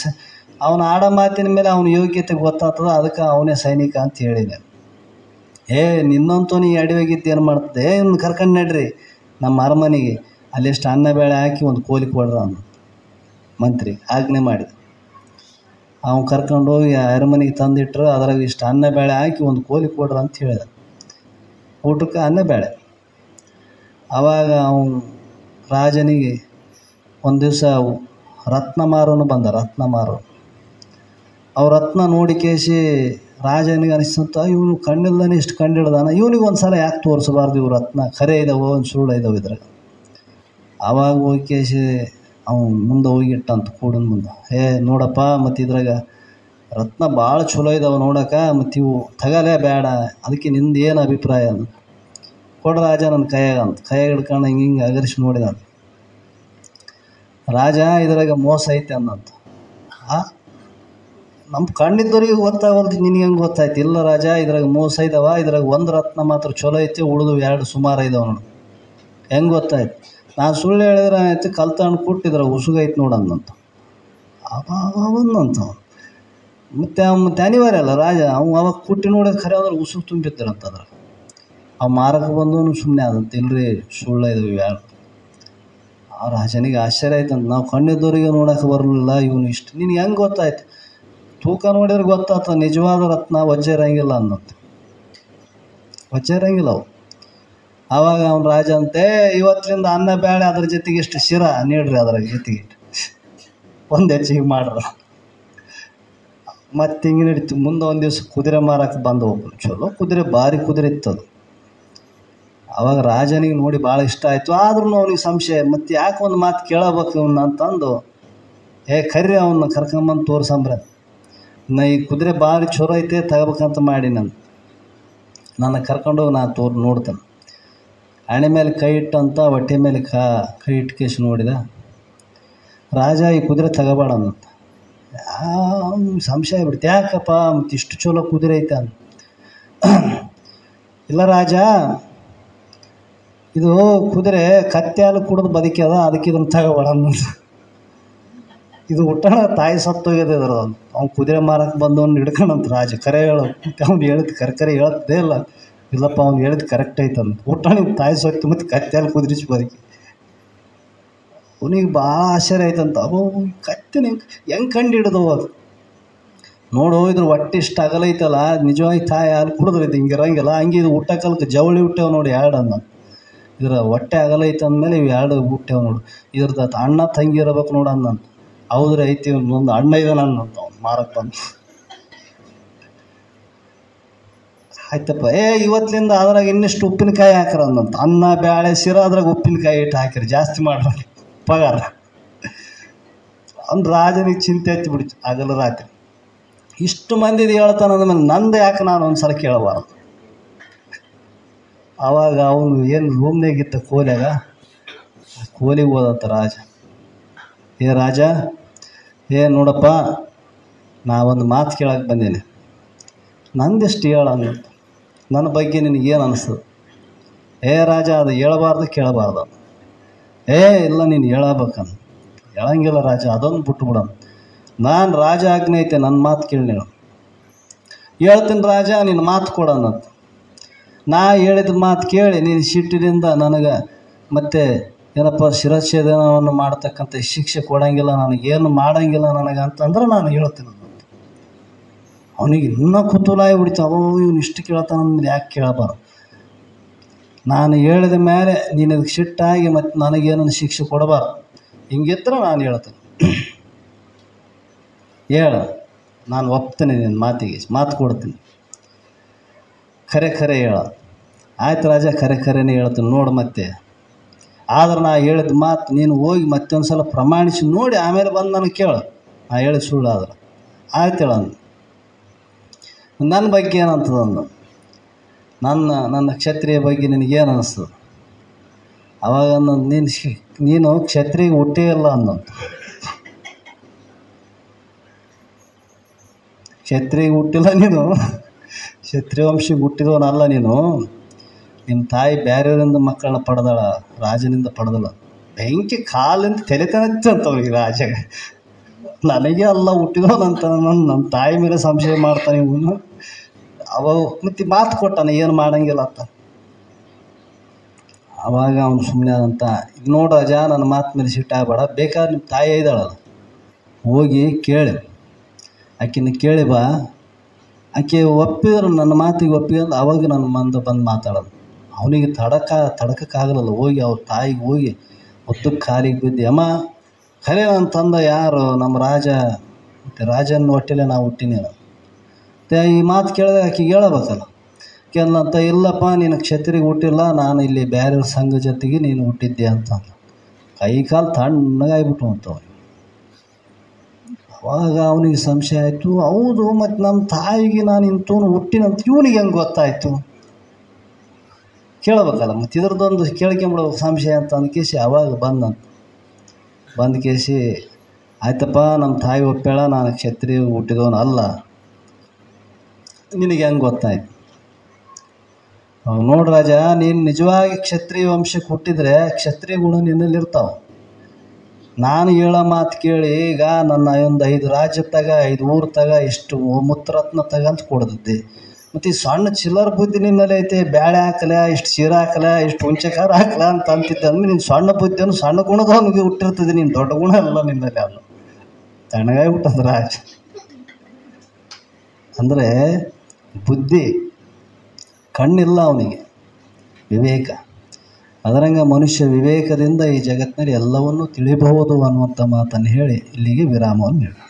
ಅವನು ಆಡೋ ಮಾತಿನ ಮೇಲೆ ಅವನ ಯೋಗ್ಯತೆ ಗೊತ್ತಾಗ್ತದೆ, ಅದಕ್ಕೆ ಅವನೇ ಸೈನಿಕ ಅಂತ ಹೇಳಿದೆ. ನಿನ್ನಂತೂ ನೀ ಅಡಿವಾಗಿದ್ದು ಏನು ಮಾಡ್ತದೆ, ಇವ್ನು ಕರ್ಕೊಂಡು ನಡ್ರಿ ನಮ್ಮ ಅರಮನೆಗೆ, ಅಲ್ಲೆಷ್ಟು ಅನ್ನ ಬೇಳೆ ಹಾಕಿ ಒಂದು ಕೋಲಿ ಕೊಡ್ರ ಅಂದ. ಮಂತ್ರಿ ಆಜ್ಞೆ ಮಾಡಿದ. ಅವ್ನು ಕರ್ಕೊಂಡು ಹೋಗಿ ಅರಮನೆಗೆ ತಂದಿಟ್ರು. ಅದ್ರಾಗ ಇಷ್ಟು ಅನ್ನ ಬೇಳೆ ಹಾಕಿ ಒಂದು ಕೋಲಿ ಕೊಡ್ರ ಅಂತ ಹೇಳಿದ. ಊಟಕ್ಕೆ ಅನ್ನ ಬೇಳೆ. ಆವಾಗ ಅವನು ರಾಜನಿಗೆ ಒಂದು ದಿವಸ ರತ್ನಮಾರನು ಬಂದ. ರತ್ನಮಾರು ಅವ್ರ ರತ್ನ ನೋಡಿ ಕೇಸಿ ರಾಜನಿಗೆ ಅನಿಸ್ತಂತ, ಇವನು ಕಣ್ಣಿಲ್ದಾನೆ ಇಷ್ಟು ಕಂಡಿಡ್ದಾನ, ಇವನಿಗೆ ಒಂದು ಸಲ ಯಾಕೆ ತೋರಿಸಬಾರ್ದು, ಇವ್ರು ರತ್ನ ಖರೆ ಇದಾವೋ ಒಂದು ಸುಳ್ಳು ಇದಾವೆ ಇದ್ರಾಗ. ಆವಾಗ ಹೋಗಿ ಕೇಸಿ ಅವನು ಮುಂದೆ ಹೋಗಿಟ್ಟಂತ ಕೂಡನ ಮುಂದೆ, ನೋಡಪ್ಪ, ಮತ್ತು ಇದ್ರಾಗ ರತ್ನ ಭಾಳ ಚಲೋ ಇದಾವೆ ನೋಡೋಕೆ, ಮತ್ತು ಇವು ತಗಲೇ ಬೇಡ, ಅದಕ್ಕೆ ನಿಂದು ಏನು ಅಭಿಪ್ರಾಯ ಅಂತ. ಕೊಡ ರಾಜ ನನ್ನ ಕೈಯಾಗ ಅಂತ. ಕೈಯಾಗ ಹಿಡ್ಕೊಂಡು ಹಿಂಗೆ ಅಗರಿಸಿ ನೋಡಿದ. ರಾಜ ಇದ್ರಾಗ ಮೋಸ ಐತೆ ಅನ್ನಂತ. ನಮ್ಮ ಕಣ್ಣಿದ್ದವ್ರಿಗೆ ಗೊತ್ತಾಗಲ್ದು, ನಿನಗೆ ಹೆಂಗೆ ಗೊತ್ತಾಯ್ತು? ಇಲ್ಲ ರಾಜ, ಇದ್ರಾಗ ಮೋಸ ಇದ್ದಾವ, ಇದ್ರಾಗ ಒಂದು ರತ್ನ ಮಾತ್ರ ಚಲೋ ಐತಿ, ಉಳಿದು 2 ಸುಮಾರು ಇದಾವೆ ನೋಡು. ಹೆಂಗೆ ಗೊತ್ತಾಯ್ತು? ನಾನು ಸುಳ್ಳು ಹೇಳಿದ್ರೆ ಆಯ್ತು, ಕಲ್ತಂಡು ಕೊಟ್ಟು ಇದ್ರಾಗ ಉಸುಗೈತೆ ನೋಡಂದಂತ. ಅವಂದಂತ ಮತ್ತೆ ಅನಿವಾರ್ಯ ಅಲ್ಲ ರಾಜ, ಅವಾಗ ಕುಟ್ಟಿ ನೋಡಿದ್ರೆ ಖರೆ ಅಂದ್ರೆ ಉಸುಗು ತುಂಬಿದ್ದಾರಂತಂದ್ರೆ ಅವು ಮಾರಕ್ಕೆ ಬಂದವನು ಸುಮ್ಮನೆ ಆದಂತ. ಇಲ್ರಿ ಸುಳ್ಳು ಇದಾವೆ 2. ಆ ರಾಜನಿಗೆ ಆಶ್ಚರ್ಯ ಆಯ್ತಂತ. ನಾವು ಕಣ್ಣಿದ್ದವರಿಗೆ ನೋಡೋಕೆ ಬರಲಿಲ್ಲ, ಇವನು ಇಷ್ಟು ನಿನಗೆ ಹೆಂಗೆ ಗೊತ್ತಾಯ್ತು? ತೂಕ ನೋಡಿದ್ರೆ ಗೊತ್ತಾಗ್ತದೆ, ನಿಜವಾದ ರತ್ನ ವಜ್ಜೆ ಇರಂಗಿಲ್ಲ ಅನ್ನಂತ. ವಜ್ಜೆ ಇರಂಗಿಲ್ಲ ಅವು. ಆವಾಗ ಅವ್ನು ರಾಜ ಅಂತೆ, ಇವತ್ತಿನಿಂದ ಅನ್ನ ಬೇಳೆ ಅದ್ರ ಜೊತೆಗೆ ಇಷ್ಟು ಶಿರ ನೀಡ್ರಿ, ಅದ್ರ ಜೊತೆಗೆ ಒಂದು ಹೆಚ್ಚಿಗೆ ಮಾಡ್ರ. ಮತ್ತು ಹಿಂಗೆ ನಡೀತು. ಮುಂದೆ ಒಂದು ದಿವಸ ಕುದುರೆ ಮಾರಕ್ಕೆ ಬಂದು ಒಬ್ಬರು, ಚಲೋ ಕುದುರೆ, ಭಾರಿ ಕುದುರೆ ಇತ್ತದು. ಅವಾಗ ರಾಜನಿಗೆ ನೋಡಿ ಭಾಳ ಇಷ್ಟ ಆಯಿತು. ಆದ್ರೂ ಅವನಿಗೆ ಸಂಶಯ, ಮತ್ತು ಯಾಕೆ ಒಂದು ಮಾತು ಕೇಳಬೇಕು ಇವನ್ನ ಅಂತಂದು, ಕರ್ರಿ ಅವನ್ನ ಕರ್ಕೊಂಬಂದು ತೋರ್ಸಂಬ್ರ. ಈ ಕುದುರೆ ಭಾರಿ ಚಲೋ ಐತೆ, ತಗೋಬೇಕಂತ ಮಾಡಿ ನನ್ನ ಕರ್ಕೊಂಡೋಗಿ ನಾನು ನೋಡ್ತೇನೆ. ಹಣೆ ಮೇಲೆ ಕೈ ಇಟ್ಟಂತ, ಹೊಟ್ಟೆ ಮೇಲೆ ಕೈ ಇಟ್ಕೇಸಿ ನೋಡಿದ. ರಾಜ ಈ ಕುದುರೆ ತಗೋಬೇಡ ಅಂತ. ಸಂಶಯ ಬಿಡ್ತು, ಯಾಕಪ್ಪ ಮತ್ತು ಇಷ್ಟು ಚಲೋ ಕುದುರೆ ಐತೆ ಅಂತ. ಇಲ್ಲ ರಾಜ, ಇದು ಕುದುರೆ ಕತ್ತೆ ಹಾಲು ಕುಡಿದು ಬದುಕ್ಯದ, ಅದಕ್ಕೆ ಇದನ್ನು ತಗೋಬೇಡ ಅನ್ನೋದು. ಇದು ಹುಟ್ಟಣ ತಾಯಿ ಸತ್ತೋಗಿದೆ ಇದ್ರ. ಅವ್ನು ಕುದುರೆ ಮಾರಕ್ಕೆ ಬಂದವನ್ನ ಹಿಡ್ಕೊಂಡಂತ ರಾಜ. ಕರೆ ಹೇಳೋ, ಅವ್ನು ಹೇಳಿದ್ ಕರೆ ಹೇಳದೇ ಇಲ್ಲ. ಇಲ್ಲಪ್ಪ ಅವ್ನು ಹೇಳಿದ್ ಕರೆಕ್ಟ್ ಐತಂತ. ಹುಟ್ಟಣ ತಾಯಿ ಸತ್ತು ಮತ್ತು ಕತ್ತೆ ಹಾಲು ಕುದುರಿಸಿ ಬದುಕಿ. ಅವನಿಗೆ ಭಾಳ ಆಶ್ಚರ್ಯ ಆಯ್ತಂತ. ಅವು ಕತ್ತಿನ ಹೆಂಗೆ ಕಂಡು ಹಿಡಿದವು ಅದು ನೋಡು. ಇದ್ರ ಹೊಟ್ಟೆ ಇಷ್ಟು ಅಗಲೈತಲ್ಲ, ನಿಜವಾಗಿ ತಾಯಿ ಹಾಲು ಕುಡಿದ್ರೈತೆ, ಹಿಂಗೆ ಇರಂಗಿಲ್ಲ. ಹಂಗೆ ಇದು ಊಟ ಕಾಲಕ್ಕೆ ಜವಳಿ ಹುಟ್ಟೆವು ನೋಡಿ 2 ಅನ್ನ. ಇದ್ರ ಹೊಟ್ಟೆ ಅಗಲೈತೆ ಅಂದಮೇಲೆ ಇವು 2 ಹುಟ್ಟೆವು ನೋಡು. ಇದ್ರದ್ದು ಅಣ್ಣ ತಂಗಿ ಇರಬೇಕು ನೋಡು ಅನ್ನಂತ. ಹೌದ್ರಿ ಐತಿ, ಒಂದು ಅಣ್ಣ ಇದಾನ ಅನ್ನಂತ. ಅವ್ನು ಮಾರಕ್ಕೆ ಬಂದು ಆಯ್ತಪ್ಪ, ಇವತ್ತಿನಿಂದ ಅದ್ರಾಗ ಇನ್ನಿಷ್ಟು ಉಪ್ಪಿನಕಾಯಿ ಹಾಕ್ರ ಅಂದಂತ. ಅನ್ನ ಬೇಳೆ ಶಿರ ಅದ್ರಾಗ ಉಪ್ಪಿನಕಾಯಿ ಇಟ್ಟು ಹಾಕಿರಿ, ಜಾಸ್ತಿ ಮಾಡ್ರಿ ಪಗಾರ. ಅವ್ನು ರಾಜನಿಗೆ ಚಿಂತೆ ಹತ್ತಿ ಬಿಡ್ತು. ಆಗಲ್ಲ ರಾತ್ರಿ ಇಷ್ಟು ಮಂದಿದು ಹೇಳ್ತಾನೆ ಅಂದಮೇಲೆ ನಂದು ಯಾಕೆ ನಾನು ಒಂದು ಸಲ ಕೇಳಬಾರ್ದು. ಆವಾಗ ಅವನು ಏನು ರೂಮ್ನಾಗಿತ್ತ ಕೋಲ್ಯಾಗ, ಕೋಲಿಗೆ ಹೋದಂತ ರಾಜ. ರಾಜ, ನೋಡಪ್ಪ, ನಾವೊಂದು ಮಾತು ಕೇಳಕ್ಕೆ ಬಂದೀನಿ, ನಂದೆಷ್ಟು ಹೇಳ ಅನ್ನೋದು. ನನ್ನ ಬಗ್ಗೆ ನಿನಗೇನು ಅನಿಸ್ತದೆ? ರಾಜ, ಅದು ಹೇಳಬಾರ್ದು ಕೇಳಬಾರ್ದು. ಇಲ್ಲ ನೀನು ಹೇಳಬೇಕಂತ. ಹೇಳಂಗಿಲ್ಲ ರಾಜ, ಅದೊಂದು ಬಿಟ್ಬಿಡೋಣ. ನಾನು ರಾಜ ಆಜ್ಞೆ ಐತೆ, ನನ್ನ ಮಾತು ಕೇಳಿ ನೀನು. ಹೇಳ್ತೀನಿ ರಾಜ, ನಿನ್ನ ಮಾತು ಕೊಡೋಣಂತ. ನಾ ಹೇಳಿದ ಮಾತು ಕೇಳಿ ನೀನು ಸಿಟ್ಟಿನಿಂದ ನನಗೆ ಮತ್ತೆ ಏನಪ್ಪ ಶಿರಚ್ಛೇದನವನ್ನು ಮಾಡ್ತಕ್ಕಂಥ ಶಿಕ್ಷೆ ಕೊಡೋಂಗಿಲ್ಲ, ನನಗೇನು ಮಾಡೋಂಗಿಲ್ಲ ನನಗೆ ಅಂತಂದ್ರೆ ನಾನು ಹೇಳ್ತೀನಿ. ಅವನಿಗೆ ಇನ್ನೂ ಕುತೂಹಲ ಆಗಿಬಿಡ್ತು. ಇವನು ಇಷ್ಟು ಕೇಳ್ತಾನೆ ಅಂದ್ಮೇಲೆ ಯಾಕೆ ಕೇಳಬಾರ್ದು? ನಾನು ಹೇಳಿದ ಮೇಲೆ ನೀನು ಅದಕ್ಕೆ ಸಿಟ್ಟಾಗಿ ಮತ್ತು ನನಗೇನನ್ನು ಶಿಕ್ಷೆ ಕೊಡಬಾರ್ದು. ಹಿಂಗಿದ್ರೆ ನಾನು ಹೇಳ್ತೇನೆ. ನಾನು ಒಪ್ತೇನೆ, ನಿನ್ನ ಮಾತಿಗೆ ಮಾತು ಕೊಡ್ತೀನಿ. ಖರೆ ಹೇಳ. ಆಯ್ತು ರಾಜ, ಖರೆನೇ ಹೇಳ್ತೀನಿ ನೋಡು. ಮತ್ತೆ ಆದ್ರೆ ನಾ ಹೇಳಿದ ಮಾತು ನೀನು ಹೋಗಿ ಮತ್ತೊಂದು ಸಲ ಪ್ರಮಾಣಿಸಿ ನೋಡಿ ಆಮೇಲೆ ಬಂದು ನನಗೆ ಕೇಳು. ನಾ ಹೇಳಿದ ಸುಳ್ಳು ಆದ್ರೆ ಆಯ್ತು ಹೇಳ. ನನ್ನ ಬಗ್ಗೆ ಏನಂತದಂದು, ನನ್ನ ಕ್ಷತ್ರಿಯ ಬಗ್ಗೆ ನಿನಗೇನು ಅನ್ನಿಸ್ತದೆ? ಅವಾಗ ನೀನು ಕ್ಷತ್ರಿಗೆ ಹುಟ್ಟೇ ಇಲ್ಲ ಅನ್ನಂತ. ಕ್ಷತ್ರಿಗೆ ಹುಟ್ಟಿಲ್ಲ ನೀನು, ಕ್ಷತ್ರಿಯ ವಂಶಿಗೆ ಹುಟ್ಟಿದವನಲ್ಲ ನೀನು. ನಿಮ್ಮ ತಾಯಿ ಬೇರೆಯವರಿಂದ ಮಕ್ಕಳನ್ನ ಪಡೆದಾಳ, ರಾಜನಿಂದ ಪಡೆದಲ್ಲ. ಬೆಂಕಿ ಕಾಲಿಂದ ತಲೆತನತ್ತಂತವ್ರಿಗೆ ರಾಜ. ನನಗೆ ಅಲ್ಲ ಹುಟ್ಟಿದವನಂತ ನನ್ನ ತಾಯಿ ಮೇಲೆ ಸಂಶಯ ಮಾಡ್ತಾನೆ ಇವನು. ಅವ ಮತ್ತೆ ಮಾತು ಕೊಟ್ಟಾನೆ, ಏನು ಮಾಡೋಂಗಿಲ್ಲ ಅಂತ. ಆವಾಗ ಅವನು ಸುಮ್ಮನೆ ಆದಂತ. ಈಗ ನೋಡು ರಾಜ, ನನ್ನ ಮಾತು ಮೇಲೆ ಸಿಟ್ಟಾಗಬೇಡ. ಬೇಕಾದ್ರೆ ನಿಮ್ಮ ತಾಯಿ ಇದ್ದಾಳಲ್ಲ, ಹೋಗಿ ಕೇಳಿ, ಆಕಿನ ಕೇಳಿ ಬಾ. ಆಕೆ ಒಪ್ಪಿದ್ರು, ನನ್ನ ಮಾತಿಗೆ ಒಪ್ಪಿದ್ರೆ ಅವಾಗ ನನ್ನ ಮಂದ ಬಂದು ಮಾತಾಡೋದು. ಅವನಿಗೆ ತಡಕ್ಕಾಗಲ್ಲ. ಹೋಗಿ ಅವ್ರ ತಾಯಿಗೆ ಹೋಗಿ ಒತ್ತಕ್ಕೆ ಕಾಲಿಗೆ ಬಿದ್ದು, ಅಮ್ಮ ಖರೆ ನನ್ನ ತಂದ ಯಾರು? ನಮ್ಮ ರಾಜ, ಮತ್ತು ರಾಜನ ಹೊಟ್ಟೆಲೆ ನಾವು ಹುಟ್ಟಿನಿ. ಈ ಮಾತು ಕೇಳಿದ್ರೆ ಆಕೆಗೆ ಹೇಳಬೇಕಲ್ಲ. ಕೇಳಂತ, ಇಲ್ಲಪ್ಪ ನೀನು ಕ್ಷತ್ರಿಗೆ ಹುಟ್ಟಿಲ್ಲ, ನಾನು ಇಲ್ಲಿ ಬೇರೆ ಸಂಘ ಜೊತೆಗೆ ನೀನು ಹುಟ್ಟಿದ್ದೆ ಅಂತ. ಕೈ ಕಾಲು ತಣ್ಣಗಾಗ್ಬಿಟ್ಟು ಅಂತವ. ಆವಾಗ ಅವನಿಗೆ ಸಂಶಯ ಆಯಿತು, ಹೌದು ಮತ್ತು ನಮ್ಮ ತಾಯಿಗೆ ನಾನು ಇಂಥವನು ಹುಟ್ಟಿನಂತ ಇವನಿಗೆ ಹೆಂಗೆ ಗೊತ್ತಾಯಿತು ಕೇಳಬೇಕಲ್ಲ, ಮತ್ತು ಇದ್ರದ್ದೊಂದು ಕೇಳ್ಕೊಂಬಿಡ್ಬೇಕು ಸಂಶಯ ಅಂತ ಅಂದ್ಕೇಸಿ ಅವಾಗ ಬಂದ ಕೇಸಿ ಆಯ್ತಪ್ಪ ನಮ್ಮ ತಾಯಿ ಒಪ್ಪೇಳ ನಾನು ಕ್ಷತ್ರಿಯ ಹುಟ್ಟಿದವನು ಅಲ್ಲ, ನಿನಗೆ ಹೆಂಗೆ ಗೊತ್ತಾಯ್ತು? ನೋಡು ರಾಜ, ನೀನು ನಿಜವಾಗಿ ಕ್ಷತ್ರಿಯ ವಂಶಕ್ಕೆ ಹುಟ್ಟಿದರೆ ಕ್ಷತ್ರಿಯ ಗುಣ ನಿನ್ನಲ್ಲಿರ್ತಾವೆ. ನಾನು ಹೇಳೋ ಮಾತು ಕೇಳಿ ಈಗ ನನ್ನ ಒಂದು 5 ರಾಜ್ಯ ತಗ, 5 ಊರು ತಗ, ಇಷ್ಟು ಮುತ್ತರತ್ನ ತಗಂತ ಕೊಡ್ತಿದ್ದೆ. ಮತ್ತು ಈ ಸಣ್ಣ ಚಿಲ್ಲರ್ ಬುದ್ಧಿ ನಿನ್ನಲ್ಲಿ ಐತೆ, ಬ್ಯಾಳೆ ಹಾಕಲ, ಇಷ್ಟು ಸೀರೆ ಹಾಕಲ, ಇಷ್ಟು ಹುಂಚೆಕಾರ ಹಾಕಲ ಅಂತ ಅಂತಿದ್ದೆ ಅಂದ್ರೆ ನೀನು ಸಣ್ಣ ಬುದ್ಧಿಯನ್ನು ಸಣ್ಣ ಗುಣದವನಿಗೆ ಹುಟ್ಟಿರ್ತದೆ, ನೀನು ದೊಡ್ಡ ಗುಣ ಅಲ್ಲ ನಿನ್ನಲ್ಲಿ. ಅಲ್ಲ ತಣ್ಣಗಾಗಿ ಹುಟ್ಟದ ರಾಜ ಅಂದರೆ ಬುದ್ಧಿ, ಕಣ್ಣಿಲ್ಲ ಅವನಿಗೆ, ವಿವೇಕ. ಅದರಂಗ ಮನುಷ್ಯ ವಿವೇಕದಿಂದ ಈ ಜಗತ್ತಿನಲ್ಲಿ ಎಲ್ಲವನ್ನೂ ತಿಳಿಬಹುದು ಅನ್ನುವಂಥ ಮಾತನ್ನು ಹೇಳಿ ಇಲ್ಲಿಗೆ ವಿರಾಮವನ್ನು ನೀಡು.